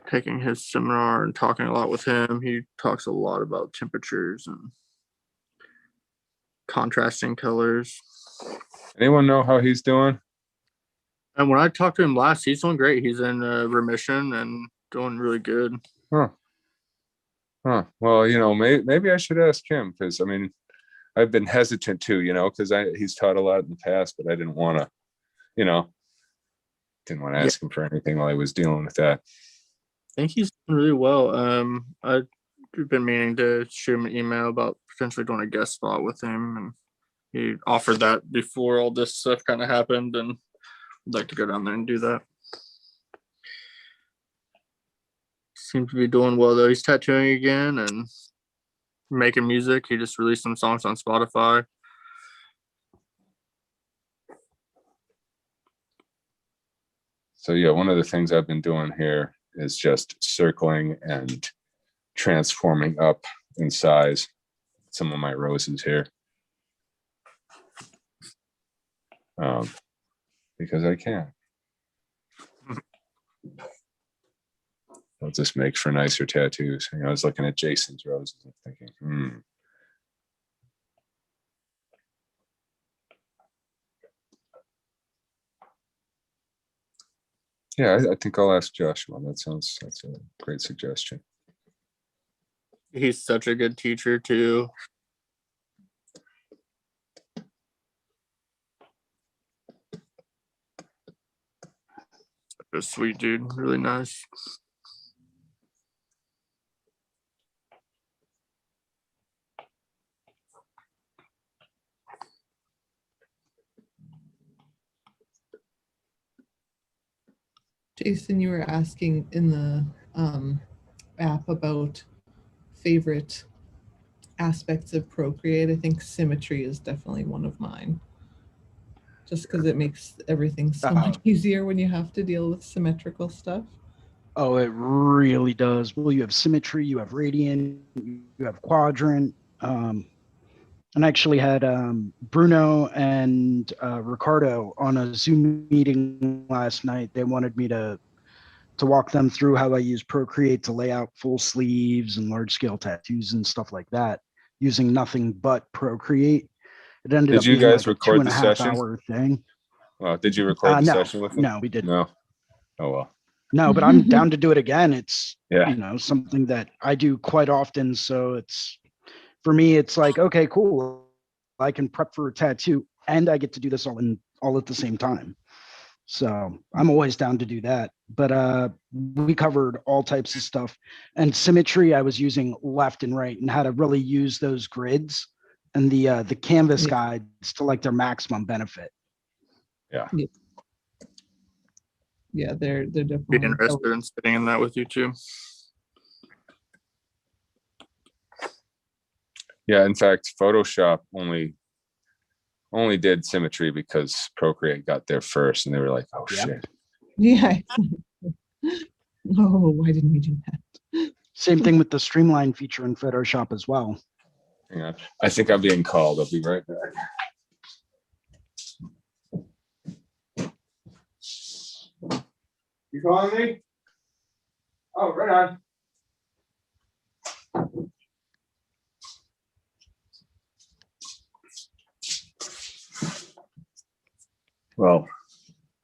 C: Taking his seminar and talking a lot with him. He talks a lot about temperatures and contrasting colors.
B: Anyone know how he's doing?
C: And when I talked to him last, he's doing great. He's in remission and doing really good.
B: Huh. Well, you know, maybe I should ask him because I mean, I've been hesitant too, you know, because he's taught a lot in the past, but I didn't want to, you know, ask him for anything while I was dealing with that.
C: I think he's doing really well. I've been meaning to shoot him an email about potentially doing a guest spot with him, and he offered that before all this stuff kind of happened, and I'd like to go down there and do that. Seems to be doing well though. He's tattooing again and making music. He just released some songs on Spotify.
B: So yeah, one of the things I've been doing here is just circling and transforming up in size some of my roses here. Because I can. It'll just make for nicer tattoos. You know, I was looking at Jason's roses and thinking, Yeah, I think I'll ask Joshua. That's a great suggestion.
C: He's such a good teacher too. Such a sweet dude, really nice.
A: Jason, you were asking in the app about favorite aspects of Procreate. I think symmetry is definitely one of mine. Just because it makes everything so much easier when you have to deal with symmetrical stuff.
D: Oh, it really does. Well, you have symmetry, you have radiant, you have quadrant. And I actually had Bruno and Ricardo on a Zoom meeting last night. They wanted me to walk them through how I use Procreate to lay out full sleeves and large scale tattoos and stuff like that using nothing but Procreate. It ended up
B: Did you
D: being
B: guys
D: like
B: record
D: a
B: the
D: 2.5
B: session?
D: hour thing.
B: Well, did you record the session with them?
D: No, we didn't.
B: No. Oh well.
D: No, but I'm down to do it again. It's
B: Yeah.
D: Something that I do quite often. So it's for me, it's like, okay, cool. I can prep for a tattoo and I get to do this all at the same time. So I'm always down to do that. But we covered all types of stuff. And symmetry, I was using left and right and how to really use those grids and the canvas guides to like their maximum benefit.
B: Yeah.
A: Yeah, they're definitely
C: Be interested in sitting in that with you too.
B: Yeah, in fact, Photoshop only did symmetry because Procreate got there first, and they were like, "Oh
D: Yep.
B: shit."
A: Yeah. Oh, why didn't we do that?
D: Same thing with the streamline feature in Photoshop as well.
B: Hang on. I think I'm being called. I'll be right back. You calling me? Oh, right on. Well,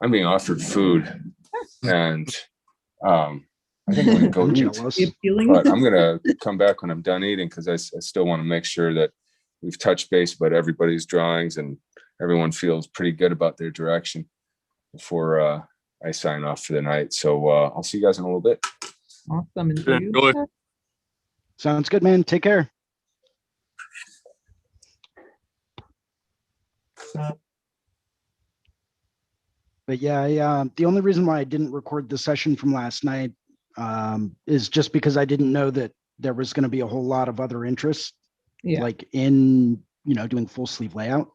B: I'm being offered food, and I think I'm gonna go
D: I'm
B: eat.
D: jealous.
A: The appealing.
B: But I'm gonna come back when I'm done eating because I still want to make sure that we've touched base about everybody's drawings and everyone feels pretty good about their direction before I sign off for the night. So I'll see you guys in a little bit.
A: Awesome. Enjoy your
C: Enjoy.
A: stuff.
D: Sounds good, man. Take care. But yeah, the only reason why I didn't record the session from last night is just because I didn't know that there was going to be a whole lot of other interests,
A: Yeah.
D: like in, doing full sleeve layout.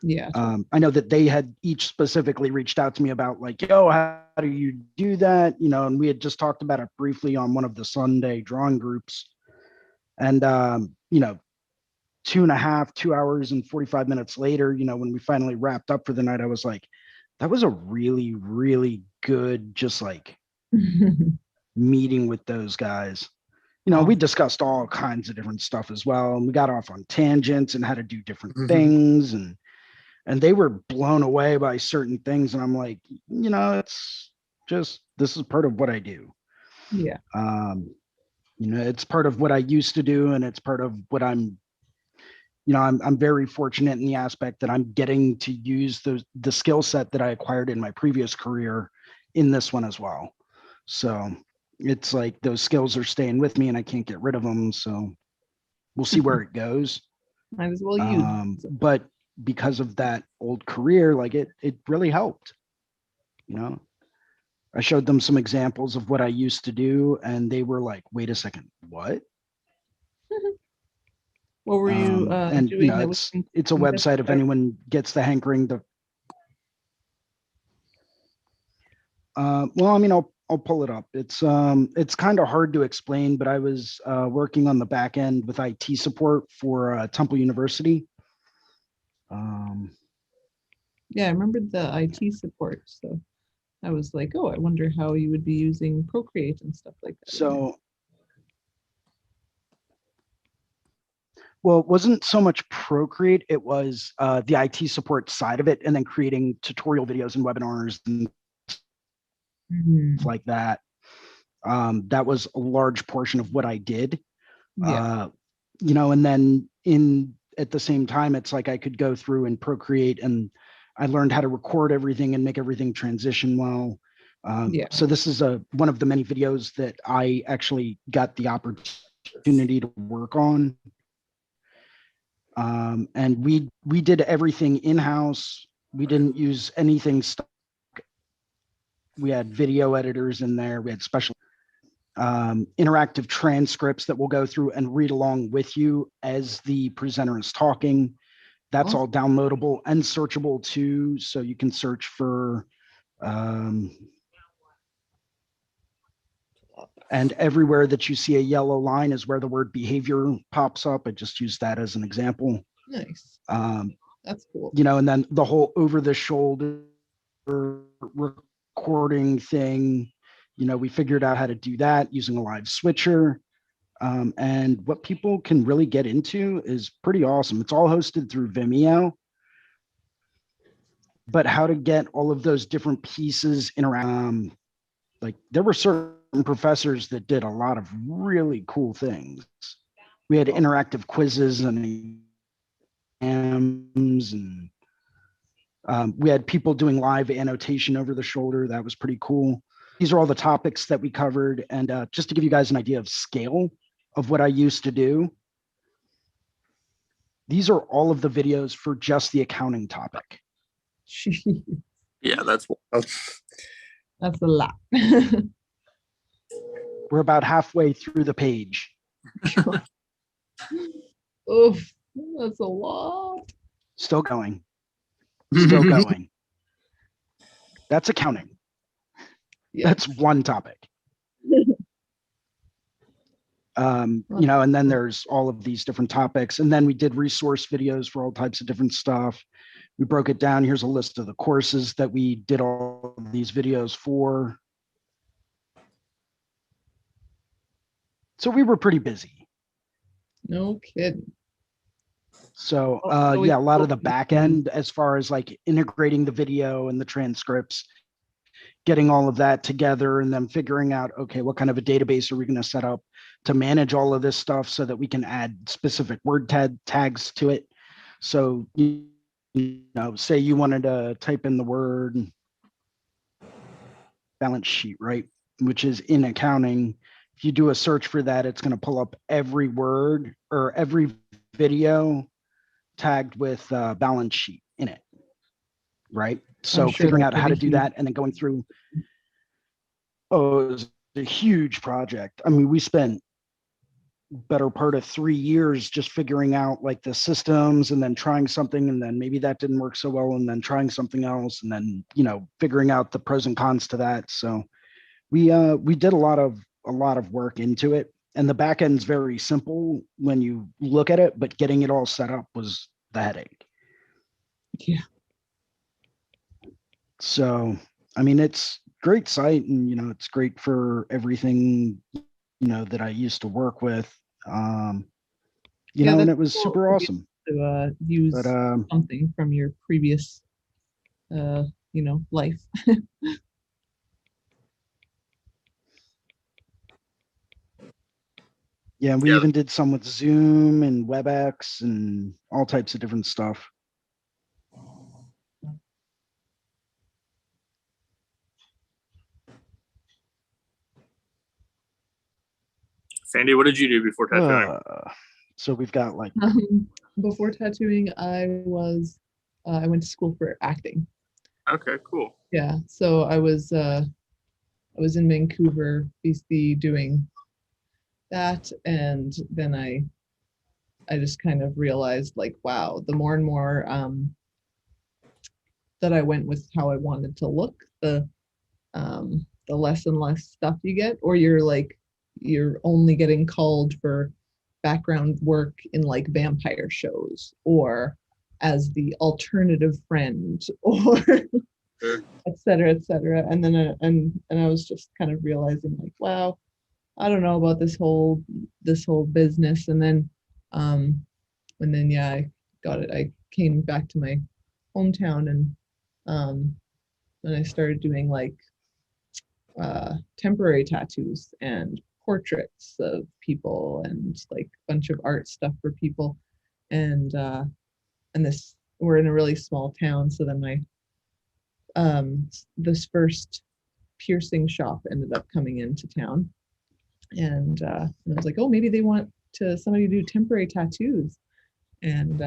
A: Yeah.
D: I know that they had each specifically reached out to me about like, yo, how do you do that? And we had just talked about it briefly on one of the Sunday drawing groups. And, 2 hours and 45 minutes later, when we finally wrapped up for the night, I was like, that was a really, really good, just like meeting with those guys. We discussed all kinds of different stuff as well. And we got off on tangents and how to do different things. And they were blown away by certain things. And I'm like, it's just, this is part of what I do.
A: Yeah.
D: It's part of what I used to do. And it's part of what I'm very fortunate in the aspect that I'm getting to use the skill set that I acquired in my previous career in this one as well. So it's like those skills are staying with me and I can't get rid of them. So we'll see where it goes.
A: Might as well use.
D: But because of that old career, like it really helped. I showed them some examples of what I used to do and they were like, wait a second, what?
A: What were you
D: and
A: doing?
D: It's a website if anyone gets the hankering to. Well, I mean, I'll pull it up. It's kind of hard to explain, but I was working on the back end with IT support for Temple University.
A: Yeah, I remember the IT support. So I was like, oh, I wonder how you would be using Procreate and stuff like that.
D: So. Well, it wasn't so much Procreate, it was the IT support side of it, and then creating tutorial videos and webinars and stuff like that. That was a large portion of what I did.
A: Yeah.
D: And then at the same time, it's like I could go through and Procreate, and I learned how to record everything and make everything transition well. So this is one of the many videos that I actually got the opportunity to work on. And we did everything in-house. We didn't use anything stock. We had video editors in there. We had special interactive transcripts that will go through and read along with you as the presenter is talking. That's all downloadable and searchable too. So you can search for, and everywhere that you see a yellow line is where the word behavior pops up. I just used that as an example.
A: Nice. That's cool.
D: And then the whole over the shoulder recording thing, we figured out how to do that using a live switcher. And what people can really get into is pretty awesome. It's all hosted through Vimeo. But how to get all of those different pieces interact, like there were certain professors that did a lot of really cool things. We had interactive quizzes and exams, and we had people doing live annotation over the shoulder. That was pretty cool. These are all the topics that we covered. And just to give you guys an idea of scale of what I used to do, these are all of the videos for just the accounting topic.
C: Yeah, that's
A: a lot.
D: We're about halfway through the page.
A: Oof, that's a lot.
D: Still going. Still going. That's accounting.
A: Yeah.
D: That's one topic. And then there's all of these different topics. And then we did resource videos for all types of different stuff. We broke it down. Here's a list of the courses that we did all of these videos for. So we were pretty busy.
A: No kidding.
D: So
A: Oh,
D: a lot of the back end as far as like integrating the video and the transcripts, getting all of that together, and then figuring out, okay, what kind of a database are we going to set up to manage all of this stuff so that we can add specific word tags to it. So, say you wanted to type in the word balance sheet, right? Which is in accounting. If you do a search for that, it's going to pull up every word or every video tagged with balance sheet in it, right? So
A: sure
D: figuring out
A: that's
D: how to
A: really
D: do
A: huge.
D: that and then going through, it was a huge project. I mean, we spent better part of 3 years just figuring out like the systems and then trying something, and then maybe that didn't work so well, and then trying something else, and then figuring out the pros and cons to that. So we did a lot of work into it, and the back end's very simple when you look at it, but getting it all set up was the headache.
A: Yeah.
D: So I mean, it's great site, and it's great for everything that I used to work with. And
A: that's
D: it was
A: cool
D: super
A: to be
D: awesome.
A: To use
D: But
A: something from your previous life.
D: yeah, we even did some with Zoom and WebEx and all types of different stuff.
C: Sandy, what did you do before tattooing?
D: So we've got like
A: Before tattooing, I went to school for acting.
C: Okay, cool.
A: Yeah, so I was in Vancouver, BC, doing that, and then I just kind of realized, like, wow, the more and more that I went with how I wanted to look, the less and less stuff you get, or you're only getting called for background work in like vampire shows or as the alternative friend or et cetera, et cetera. And then and I was just kind of realizing, like, wow, I don't know about this whole business. And then yeah, I got it. I came back to my hometown, and I started doing like temporary tattoos and portraits of people and like a bunch of art stuff for people. And we're in a really small town, so then my this first piercing shop ended up coming into town, and I was like, oh, maybe they want somebody to do temporary tattoos. And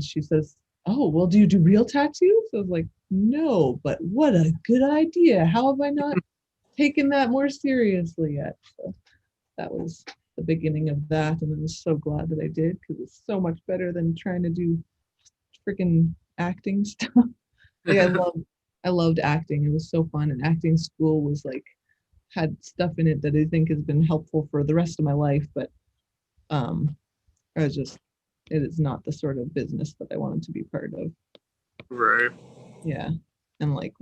A: she says, oh, well, do you do real tattoos? I was like, no, but what a good idea. How have I not taken that more seriously yet? So that was the beginning of that, and I'm so glad that I did, because it's so much better than trying to do freaking acting stuff. Like, I loved acting. It was so fun, and acting school was like had stuff in it that I think has been helpful for the rest of my life, but it is not the sort of business that I wanted to be part of.
C: Right.
A: Yeah. And like,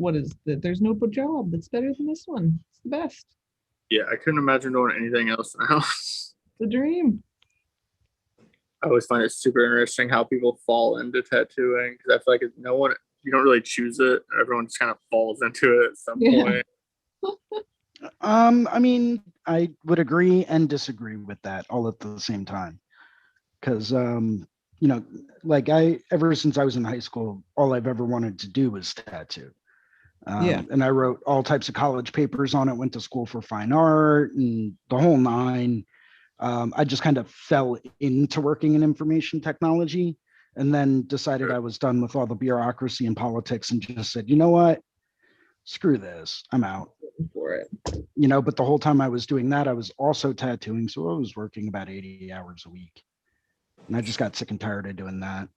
A: there's no job that's better than this one. It's the best.
C: Yeah, I couldn't imagine doing anything else now.
A: The dream.
C: I always find it super interesting how people fall into tattooing, because I feel like you don't really choose it. Everyone just kind of falls into it at some point.
D: I mean, I would agree and disagree with that all at the same time. Because, like ever since I was in high school, all I've ever wanted to do was tattoo. And I wrote all types of college papers on it, went to school for fine art and the whole nine. I just kind of fell into working in information technology, and then decided I was done with all the bureaucracy and politics and just said, you know what? Screw this. I'm out.
A: For it.
D: But the whole time I was doing that, I was also tattooing. So I was working about 80 hours a week. And I just got sick and tired of doing that.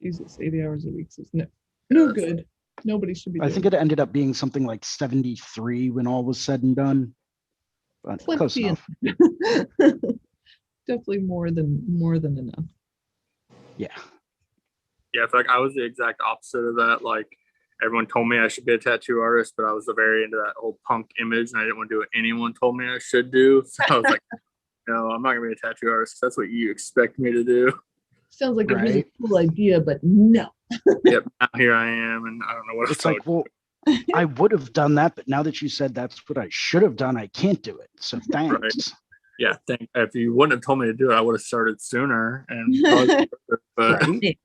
A: Jesus, 80 hours a week is no good. Nobody should be
D: I
A: doing
D: think it ended up being something like 73 when all was said and done. But close
A: plenty
D: enough.
A: Definitely more than enough.
D: Yeah.
C: Yeah, I feel like I was the exact opposite of that. Like everyone told me I should be a tattoo artist, but I was very into that whole punk image and I didn't want to do what anyone told me I should do. So I was like, no, I'm not gonna be a tattoo artist. That's what you expect me to do.
A: Sounds like a really
D: Right.
A: cool idea, but no.
C: Yep. Now here I am, and I don't know what
D: It's
C: else I
D: like, well, I would have done that, but now that you said that's what I should have done, I can't do it. So thanks.
C: yeah, if you wouldn't have told me to do it, I would have started sooner. And probably, but
D: Right?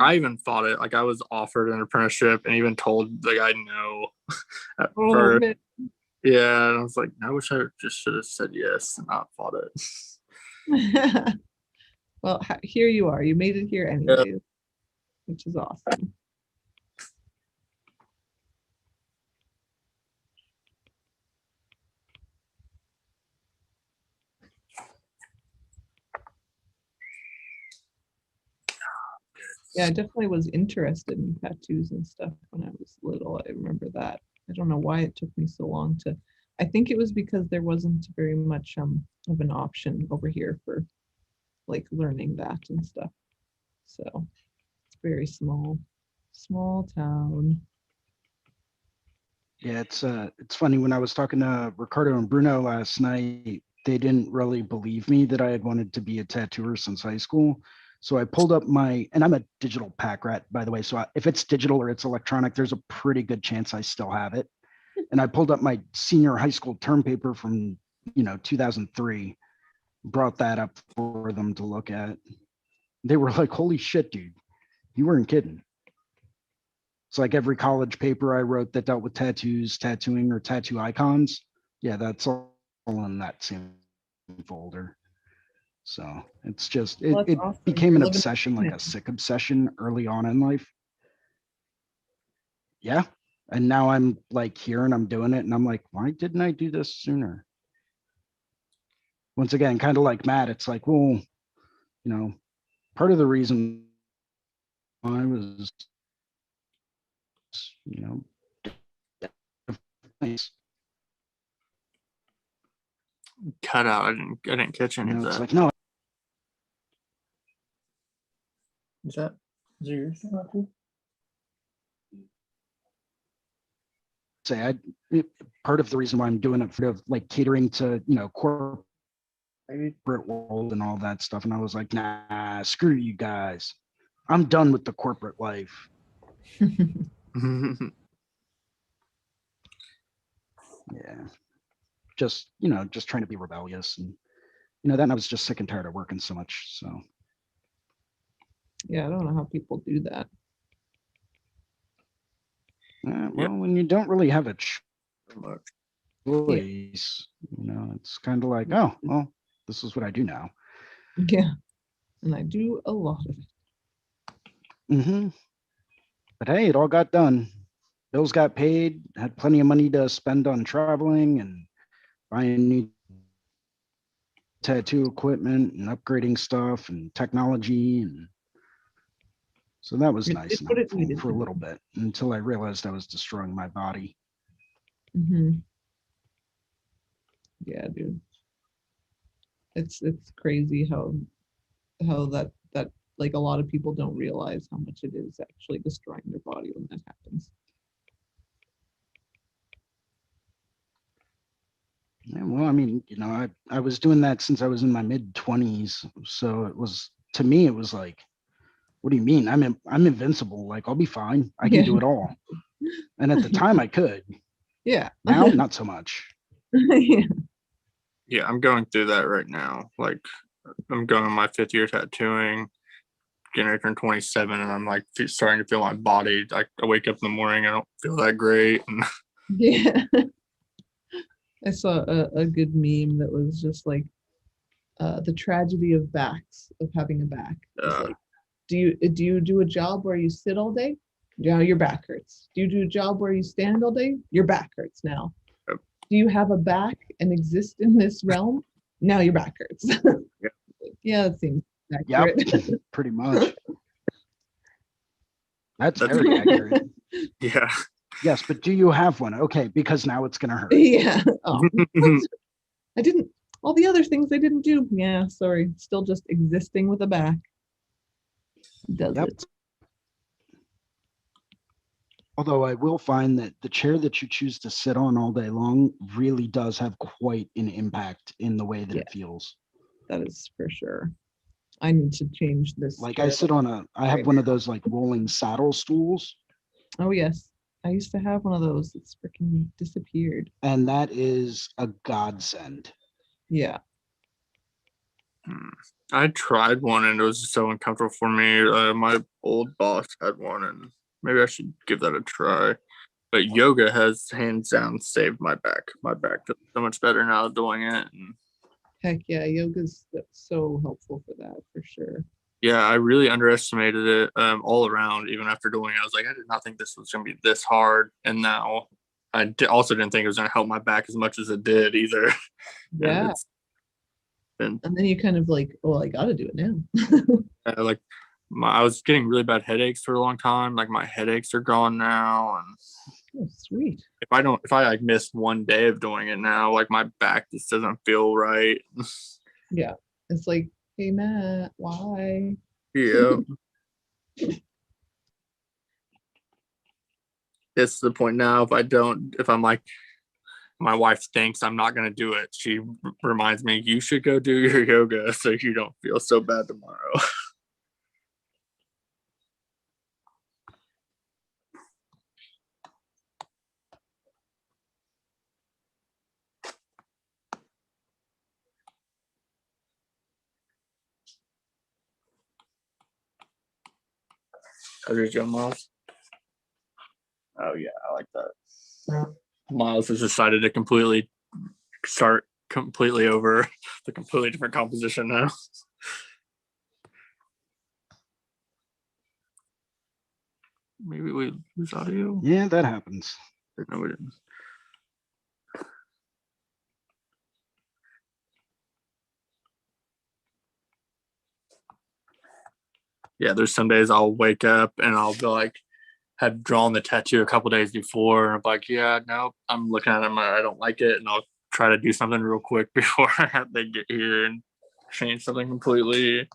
C: I even thought it. Like I was offered an apprenticeship and even told the guy no. At
A: Oh,
C: first.
A: man.
C: Yeah, and I was like, I wish I just should have said yes and not fought it.
A: Well, here you are. You made it here anyways, which is awesome. Yeah, I definitely was interested in tattoos and stuff when I was little. I remember that. I don't know why it took me so long to. I think it was because there wasn't very much of an option over here for like learning that and stuff. So it's very small town.
D: Yeah, it's funny. When I was talking to Ricardo and Bruno last night, they didn't really believe me that I had wanted to be a tattooer since high school. So I pulled up and I'm a digital pack rat, by the way. So if it's digital or it's electronic, there's a pretty good chance I still have it. And I pulled up my senior high school term paper from, 2003, brought that up for them to look at. They were like, holy shit, dude, you weren't kidding. It's like every college paper I wrote that dealt with tattoos, tattooing, or tattoo icons. Yeah, that's all in that same folder. So it's just,
A: Well,
D: it
A: that's awesome.
D: became an
A: You're living
D: obsession, like
A: it.
D: a sick obsession early on in life. Yeah. And now I'm like here and I'm doing it. And I'm like, why didn't I do this sooner? Once again, kind of like Matt, it's like, well, part of the reason I was,
C: Cut out. I didn't catch any of
D: it's
C: that.
D: like, no,
C: Is your thing?
D: say part of the reason why I'm doing it for like catering to, corporate world and all that stuff. And I was like, nah, screw you guys. I'm done with the corporate life. Yeah. Just trying to be rebellious. And, then I was just sick and tired of working so much. So.
A: Yeah, I don't know how people do that.
D: Well, when you don't really have a choice,
A: Yeah.
D: it's kind of like, oh, well, this is what I do now.
A: Yeah, and I do a lot of it.
D: Mm-hmm. But hey, it all got done. Bills got paid, had plenty of money to spend on traveling and buying new tattoo equipment and upgrading stuff and technology. And so that was nice
A: It's what it
D: and
A: needed
D: for a
A: to
D: little
A: be.
D: bit until I realized I was destroying my body.
A: Mm-hmm. Yeah, dude. It's crazy how that like a lot of people don't realize how much it is actually destroying their body when that happens.
D: Yeah, well, I mean, I was doing that since I was in my mid-20s. So it was, to me, it was like, what do you mean? I'm invincible. Like, I'll be fine. I can do it all. And at the time I could.
A: Yeah.
D: Now, not so much.
A: Yeah.
C: Yeah, I'm going through that right now. Like, I'm going on my 5th year tattooing, getting ready to turn 27, and I'm like starting to feel my body. Like, I wake up in the morning, I don't feel that great. And
A: Yeah. I saw a good meme that was just like the tragedy of backs, of having a back. It's like, do you do a job where you sit all day? Your back hurts. Do you do a job where you stand all day? Your back hurts now.
C: Yep.
A: Do you have a back and exist in this realm? now your back hurts. Yeah, that seems accurate.
D: Yep, pretty much. That's very accurate.
C: Yeah.
D: Yes, but do you have one? Okay, because now it's gonna hurt.
A: Yeah. Oh, I didn't. All the other things I didn't do. Yeah, sorry. Still just existing with a back. Does
D: Yep.
A: it?
D: Although I will find that the chair that you choose to sit on all day long really does have quite an impact in the way that it feels.
A: That is for sure. I need to change this.
D: Like I sit on I have one of those like rolling saddle stools.
A: Oh yes. I used to have one of those. It's freaking disappeared.
D: And that is a godsend.
A: Yeah.
C: I tried one and it was just so uncomfortable for me. My old boss had one and maybe I should give that a try. But yoga has hands down saved my back. My back feels so much better now doing it. And
A: Heck yeah, yoga's so helpful for that, for sure.
C: yeah, I really underestimated it all around. Even after doing it, I was like, I did not think this was going to be this hard. And now I also didn't think it was going to help my back as much as it did either.
A: Yeah. And then you kind of like, well, I got to do it now.
C: Like I was getting really bad headaches for a long time. Like my headaches are gone now. And
A: Oh, sweet.
C: if I like miss one day of doing it now, like my back just doesn't feel right.
A: Yeah. It's like, hey, Matt, why?
C: Yeah. It's the point now. If I'm like, my wife thinks I'm not going to do it, she reminds me, you should go do your yoga so you don't feel so bad tomorrow. How's your Miles? Oh yeah, I like that. Miles has decided to start completely over the completely different composition now. Maybe we lose audio.
D: Yeah, that happens.
C: No, we didn't. Yeah, there's some days I'll wake up and I'll be like, had drawn the tattoo a couple days before, and I'm like, yeah, no, I'm looking at them, I don't like it, and I'll try to do something real quick before they get here and change something completely.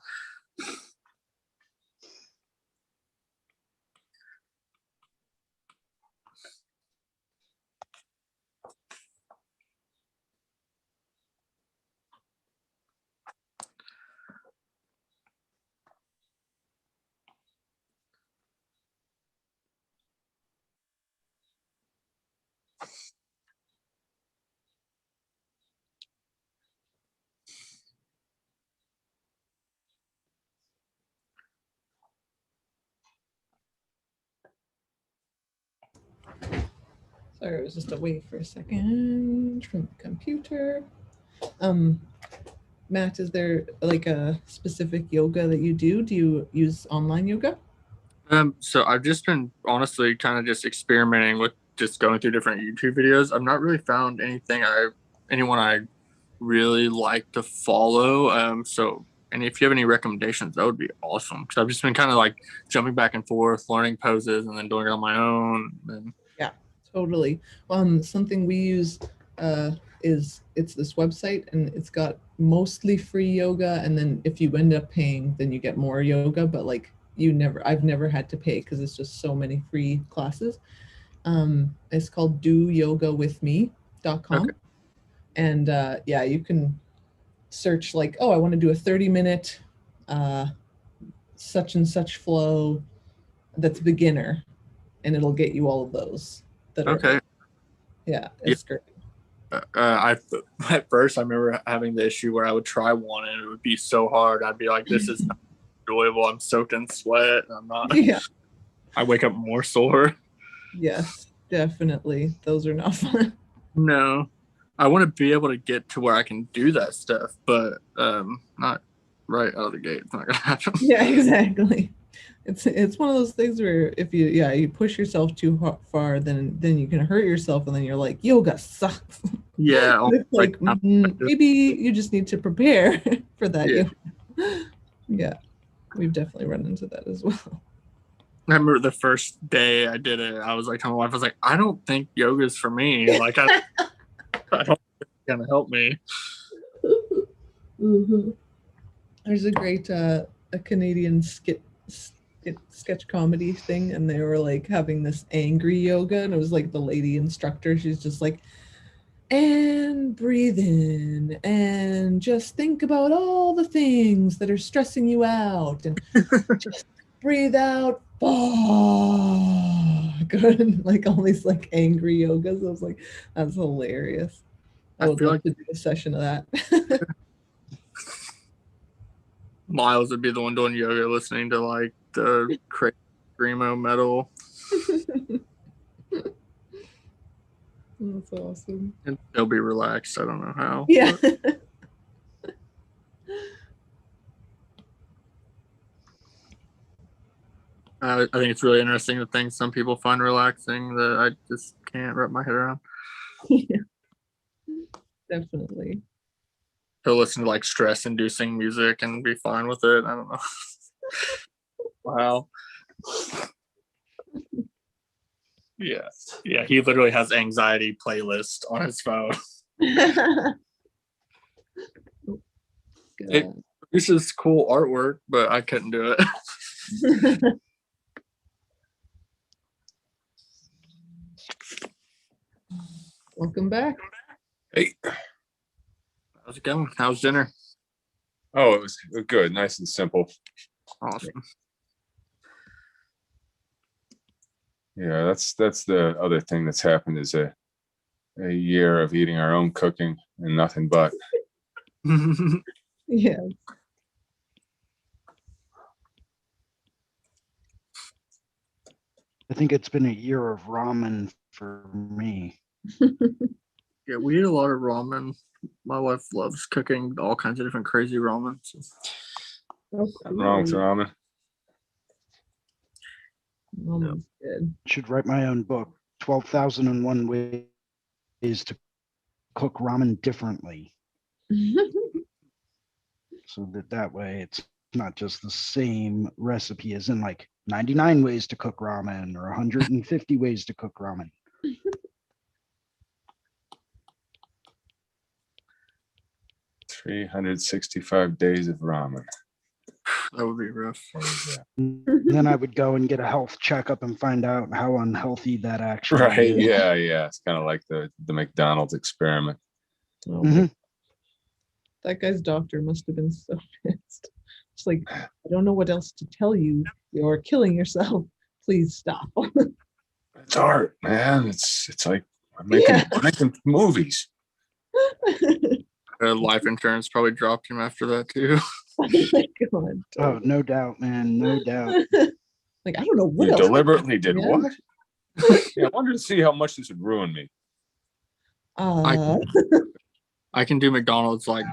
A: Sorry, it was just away for a second from the computer. Matt, is there like a specific yoga that you do? Do you use online yoga?
C: So I've just been honestly kind of just experimenting with just going through different YouTube videos. I've not really found anyone I really like to follow. So, and if you have any recommendations, that would be awesome. Because I've just been kind of like jumping back and forth, learning poses, and then doing it on my own. And
A: yeah, totally. Something we use it's this website, and it's got mostly free yoga, and then if you end up paying, then you get more yoga. But like I've never had to pay because it's just so many free classes. It's called doyogawithme.com.
C: Okay.
A: And yeah, you can search like, oh, I want to do a 30-minute such and such flow that's beginner, and it'll get you all of those.
C: Okay.
A: Yeah, it's great.
C: At first I remember having the issue where I would try one and it would be so hard. I'd be like, this is not enjoyable. I'm soaked in sweat. I'm not.
A: Yeah.
C: I wake up more sore.
A: Yes, definitely. Those are not fun.
C: No, I want to be able to get to where I can do that stuff, but not right out of the gate. It's not gonna happen.
A: Yeah, exactly. It's one of those things where if you push yourself too far, then you can hurt yourself, and then you're like, yoga sucks.
C: Yeah.
A: It's like maybe you just need to prepare for that.
C: Yeah.
A: Yeah, we've definitely run into that as well.
C: I remember the first day I did it, I was like, to my wife, I was like, I don't think yoga's for me. Like, I don't think it's gonna help me.
A: Mm-hmm. There's a great a Canadian sketch comedy thing, and they were like having this angry yoga, and it was like the lady instructor, she's just like, and breathe in and just think about all the things that are stressing you out, and just breathe out, good, like all these like angry yogas. I was like, that's hilarious. I would
C: feel
A: love
C: like
A: to do a session of that.
C: Miles would be the one doing yoga, listening to like the crazy screamo metal,
A: That's awesome.
C: and he'll be relaxed. I don't know how.
A: Yeah.
C: I think it's really interesting the things some people find relaxing that I just can't wrap my head around.
A: Yeah. Definitely.
C: He'll listen to like stress-inducing music and be fine with it. I don't know. Wow. Yeah. Yeah. He literally has anxiety playlist on his phone. It produces cool artwork, but I couldn't do it.
A: Welcome back.
B: Hey.
C: How's it going? How's dinner?
B: Oh, it was good. Nice and simple.
C: Awesome.
B: Yeah, that's the other thing that's happened is a year of eating our own cooking and nothing but.
A: Yeah.
D: I think it's been a year of ramen for me.
C: Yeah, we eat a lot of ramen. My wife loves cooking all kinds of different crazy ramen. So.
A: Oh,
B: Nothing wrong with ramen.
A: Ramen's good.
D: Should write my own book, 12,001 ways to cook ramen differently. So that way it's not just the same recipe as in like 99 ways to cook ramen or 150 ways to cook ramen.
B: 365 days of ramen.
C: That would be rough.
D: Then I would go and get a health checkup and find out how unhealthy that actually
B: Right.
D: is.
B: Yeah. It's kind of like the McDonald's experiment.
A: Oh,
D: Mhm.
A: that guy's doctor must have been so pissed. It's like, I don't know what else to tell you. You're killing yourself. Please stop.
B: It's art, man. It's like I'm making movies.
C: Life insurance probably dropped him after that too.
A: Oh my God.
D: Oh, no doubt, man. No doubt.
A: Like, I don't know what
B: You
A: else.
B: deliberately did
A: Yeah.
B: what? Yeah, I wanted to see how much this would ruin me.
C: I can do McDonald's like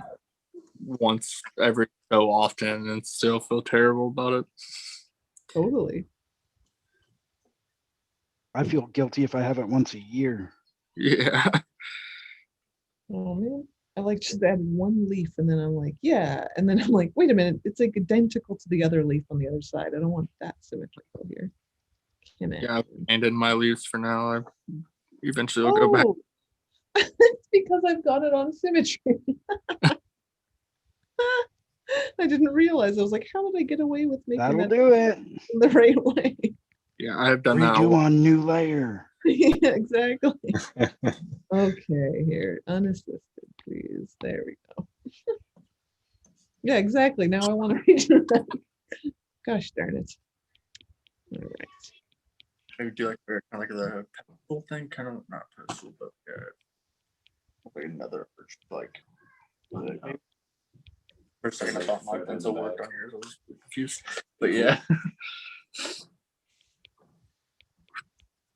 C: once every so often and still feel terrible about it.
A: Totally.
D: I feel guilty if I have it once a year.
C: Yeah.
A: Oh man. I like just added one leaf and then I'm like, yeah. And then I'm like, wait a minute, it's like identical to the other leaf on the other side. I don't want that symmetrical here.
C: Yeah, I've abandoned my leaves for now. I eventually will go back.
A: It's because I've got it on symmetry. I didn't realize. I was like, how did I get away with making
D: That'll
A: that
D: do it.
A: the right way?
C: Yeah, I have done that.
D: Redo on new layer.
A: Yeah, exactly. Okay, here, unassisted, please. There we go. Yeah, exactly. Now I want to redo that. Gosh darn it. All right.
C: Maybe do like kind of like the pencil thing, kind of not pencil, but wait, another like. For a second, I thought my pencil worked on yours. I was confused, but yeah.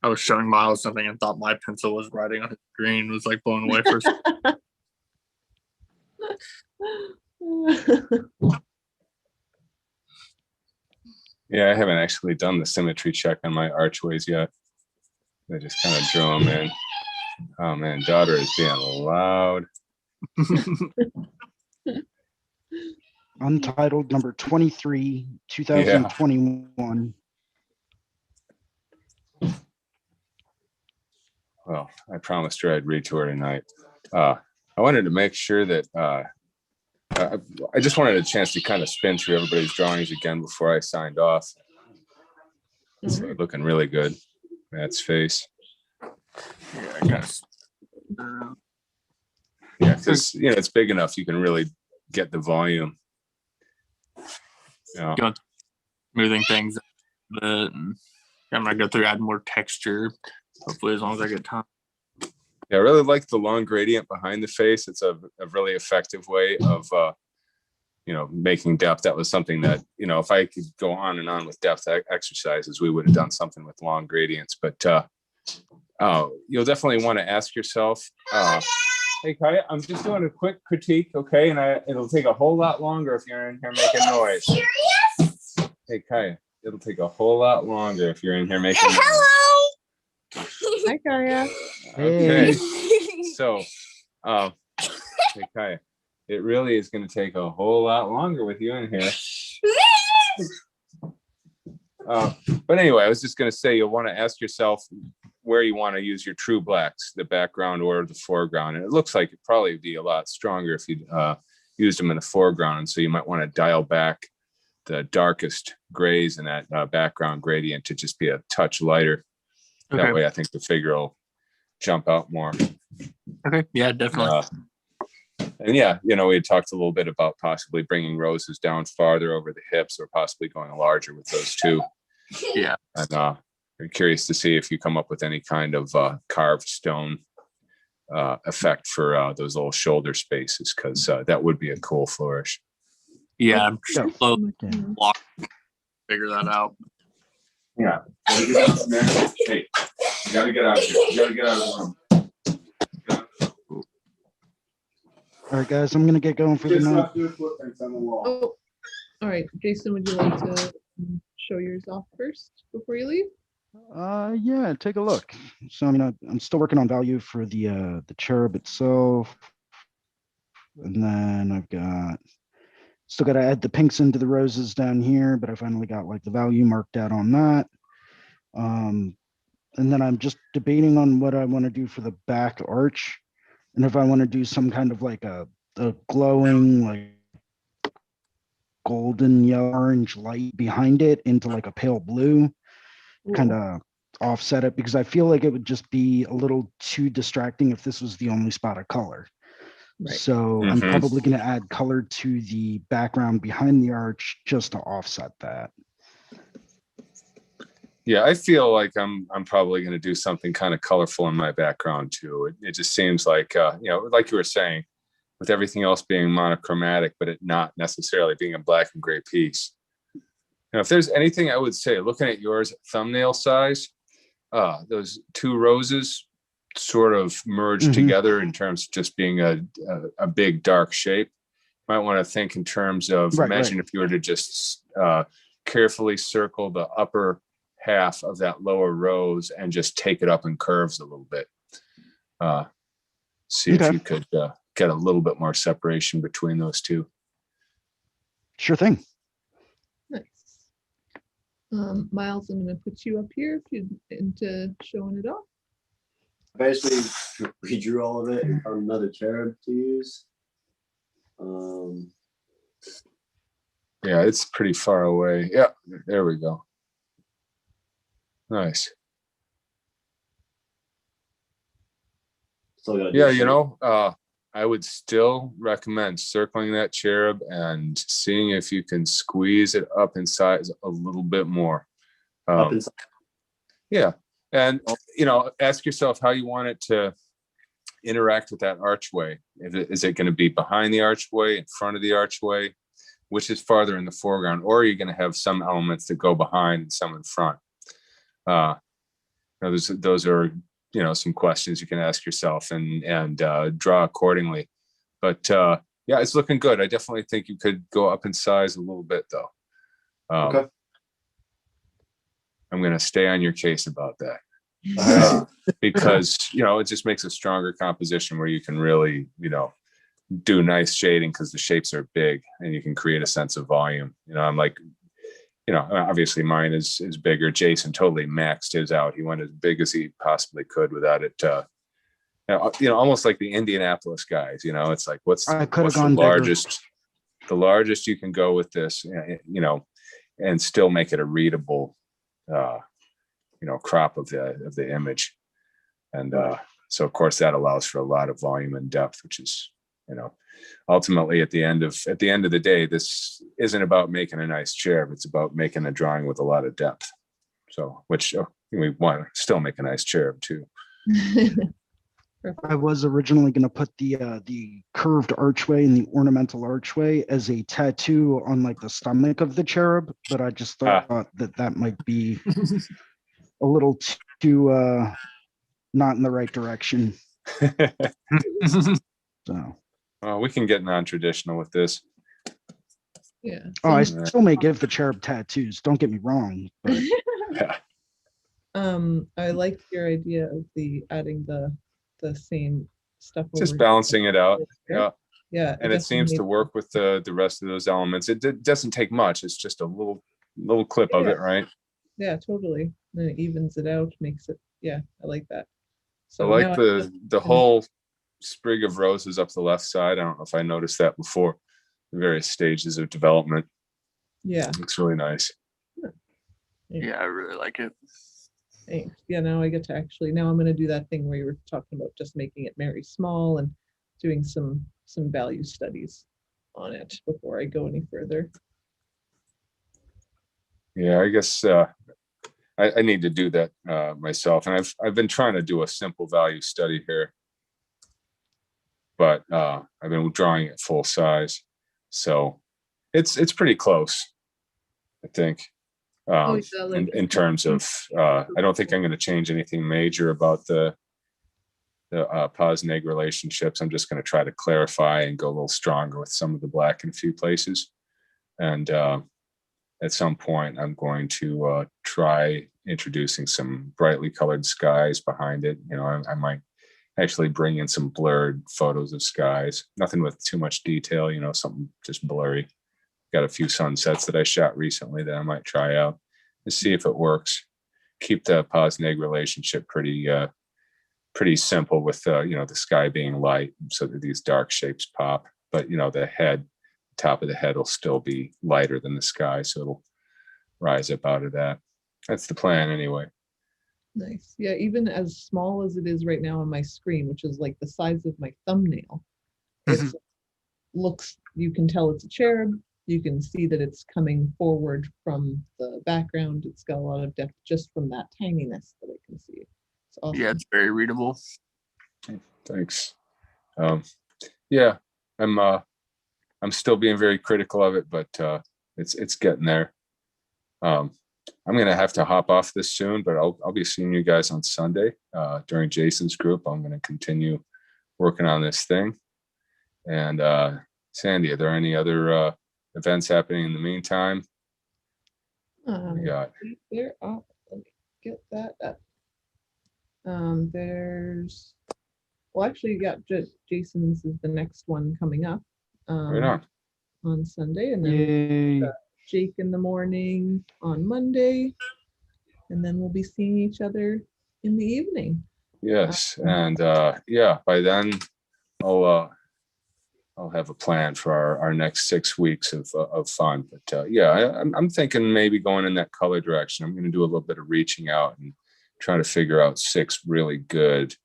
C: I was showing Miles something and thought my pencil was writing on his screen. Was like blown away for a second.
B: Yeah, I haven't actually done the symmetry check on my archways yet. I just kind of drew them in. Oh man, daughter is being loud.
D: Untitled number 23, 2021.
B: Well, I promised her I'd read to her tonight. I wanted to make sure that I just wanted a chance to kind of spin through everybody's drawings again before I signed off. It's looking really good. Matt's face.
C: Yeah, I guess.
B: Yeah, because it's big enough you can really get the volume. Yeah.
C: Smoothing things a bit, and I'm gonna go through, add more texture. Hopefully, as long as I get time.
B: Yeah, I really like the long gradient behind the face. It's a really effective way of making depth. That was something that, if I could go on and on with depth exercises, we would have done something with long gradients. But you'll definitely want to ask yourself, hey, Kaya, I'm just doing a quick critique, okay? And it'll take a whole lot longer if you're in here making noise. Serious? Hey, Kaya, it'll take a whole lot longer if you're in here making noise.
F: Hello.
A: Hi, Kaya.
B: Okay. So, hey, Kaya, it really is going to take a whole lot longer with you in here. But anyway, I was just going to say, you'll want to ask yourself where you want to use your true blacks, the background or the foreground. And it looks like it'd probably be a lot stronger if you used them in the foreground. And so you might want to dial back the darkest grays in that background gradient to just be a touch lighter.
C: Okay.
B: That way I think the figure will jump out more.
C: Okay. Yeah, definitely.
B: And yeah, we had talked a little bit about possibly bringing roses down farther over the hips, or possibly going larger with those too.
C: Yeah.
B: And I'm curious to see if you come up with any kind of carved stone effect for those little shoulder spaces, because that would be a cool flourish.
C: Yeah, I'm
D: Yeah.
C: slowly figure that out.
B: Yeah. Hey, you gotta get out of here. You gotta get out of the room.
D: All right, guys, I'm going to get going for the night.
A: Oh, all right. Jason, would you like to show yours off first before you leave?
D: Yeah, take a look. So I'm still working on value for the cherub itself. And then I've still got to add the pinks into the roses down here, but I finally got like the value marked out on that. And then I'm just debating on what I want to do for the back arch. And if I want to do some kind of like a glowing, like golden yellow orange light behind it into like a pale blue, kind of offset it, because I feel like it would just be a little too distracting if this was the only spot of color.
A: Right.
D: So I'm probably going to add color to the background behind the arch just to offset that.
B: Yeah, I feel like I'm probably going to do something kind of colorful in my background too. It just seems like like you were saying, with everything else being monochromatic, but it not necessarily being a black and gray piece. If there's anything I would say, looking at yours thumbnail size, those two roses sort of merged together in terms of just being a big dark shape. Might want to think in terms of imagine if you were to just carefully circle the upper half of that lower rose and just take it up in curves a little bit. See if you could get a little bit more separation between those two.
D: Sure thing.
A: Nice. Miles, I'm going to put you up here if you're into showing it off.
E: Basically, redrew all of it and found another cherub to use.
B: Yeah, it's pretty far away. Yeah, there we go. Nice. Yeah, I would still recommend circling that cherub and seeing if you can squeeze it up inside a little bit more.
E: Up inside.
B: Yeah. And, ask yourself how you want it to interact with that archway. Is it going to be behind the archway, in front of the archway, which is farther in the foreground, or are you going to have some elements that go behind and some in front? Those are, some questions you can ask yourself and draw accordingly. But yeah, it's looking good. I definitely think you could go up in size a little bit, though.
E: Okay.
B: I'm going to stay on your case about that. because, it just makes a stronger composition where you can really, do nice shading because the shapes are big and you can create a sense of volume. I'm like, obviously mine is bigger. Jason totally maxed his out. He went as big as he possibly could without it. Almost like the Indianapolis guys, it's like, what's the largest you can go with this, and still make it a readable, crop of the image. And so of course that allows for a lot of volume and depth, which is, ultimately at the end of the day, this isn't about making a nice chair, it's about making a drawing with a lot of depth. So, which we want to still make a nice chair too.
D: I was originally going to put the curved archway and the ornamental archway as a tattoo on like the stomach of the cherub, but I just thought that might be a little too not in the right direction. So.
B: Well, we can get non-traditional with this.
A: Yeah.
D: Oh, I still may give the cherub tattoos. Don't get me wrong. But...
B: Yeah.
A: I like your idea of adding the same stuff.
B: Just balancing it out. Yeah.
A: Yeah.
B: And it seems to work with the rest of those elements. It doesn't take much. It's just a little clip of it, right?
A: Yeah, totally. Then it evens it out, makes it. Yeah, I like that.
B: So I like the whole sprig of roses up the left side. I don't know if I noticed that before. The various stages of development.
A: Yeah,
B: looks really nice.
C: Yeah, I really like it.
A: Thanks. Yeah, now I get to now I'm going to do that thing where you were talking about just making it very small and doing some value studies on it before I go any further.
B: Yeah, I guess I need to do that myself, and I've been trying to do a simple value study here, but I've been drawing it full size, so it's pretty close, I think. In terms of, I don't think I'm going to change anything major about the pos-neg relationships. I'm just going to try to clarify and go a little stronger with some of the black in a few places, and at some point I'm going to try introducing some brightly colored skies behind it. I might actually bring in some blurred photos of skies, nothing with too much detail, something just blurry. Got a few sunsets that I shot recently that I might try out and see if it works. Keep the pos-neg relationship pretty simple with the sky being light so that these dark shapes pop, but the top of the head will still be lighter than the sky, so it'll rise up out of that. That's the plan anyway.
A: Nice. Yeah, even as small as it is right now on my screen, which is like the size of my thumbnail, it looks, you can tell it's a cherub. You can see that it's coming forward from the background. It's got a lot of depth just from that tininess that I can see. It's awesome.
C: Yeah, it's very readable.
B: Thanks. Yeah, I'm still being very critical of it, but it's getting there. I'm gonna have to hop off this soon, but I'll be seeing you guys on Sunday during Jason's group. I'm gonna continue working on this thing. And Sandy, are there any other events happening in the meantime?
A: There are. Let me get that up. Actually, you got Jason's is the next one coming up.
B: Right
A: on Sunday, and then Jake in the morning on Monday, and then we'll be seeing each other in the evening.
B: Yes, and by then I'll have a plan for our next 6 weeks of fun. But I'm thinking maybe going in that color direction. I'm going to do a little bit of reaching out and try to figure out 6 really good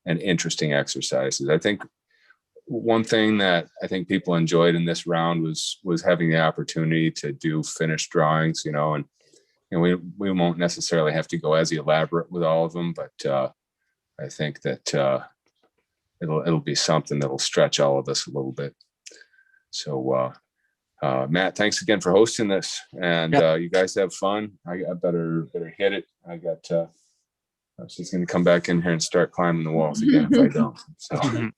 B: and interesting exercises. I think one thing that I think people enjoyed in this round was having the opportunity to do finished drawings, and we won't necessarily have to go as elaborate with all of them, but I think that it'll be something that'll stretch all of us a little bit. So Matt, thanks again for hosting this, and you guys have fun. I better hit it. I was just going to come back in here and start climbing the walls again if I don't. So.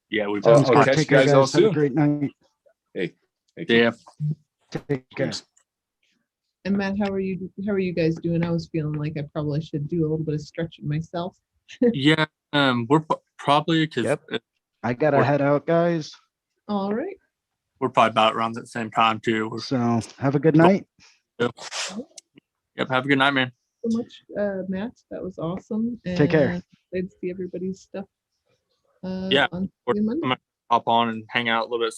C: Yeah, we've
B: I'll catch you guys all soon.
D: Have a great night.
B: Hey, thank you.
C: Yeah.
D: Take care.
A: And Matt, how are you guys doing? I was feeling like I probably should do a little bit of stretching myself.
C: Yeah, we're probably because
D: Yep. I gotta
C: Or-
D: head out, guys.
A: All right.
C: we're probably about around the same time too.
D: So have a good night.
C: Yep. Have a good night, man.
A: So much, Matt. That was awesome.
D: Take care.
A: And excited to see everybody's stuff.
C: Yeah,
A: On
C: I'm
A: Monday.
C: gonna hop on and hang out a little bit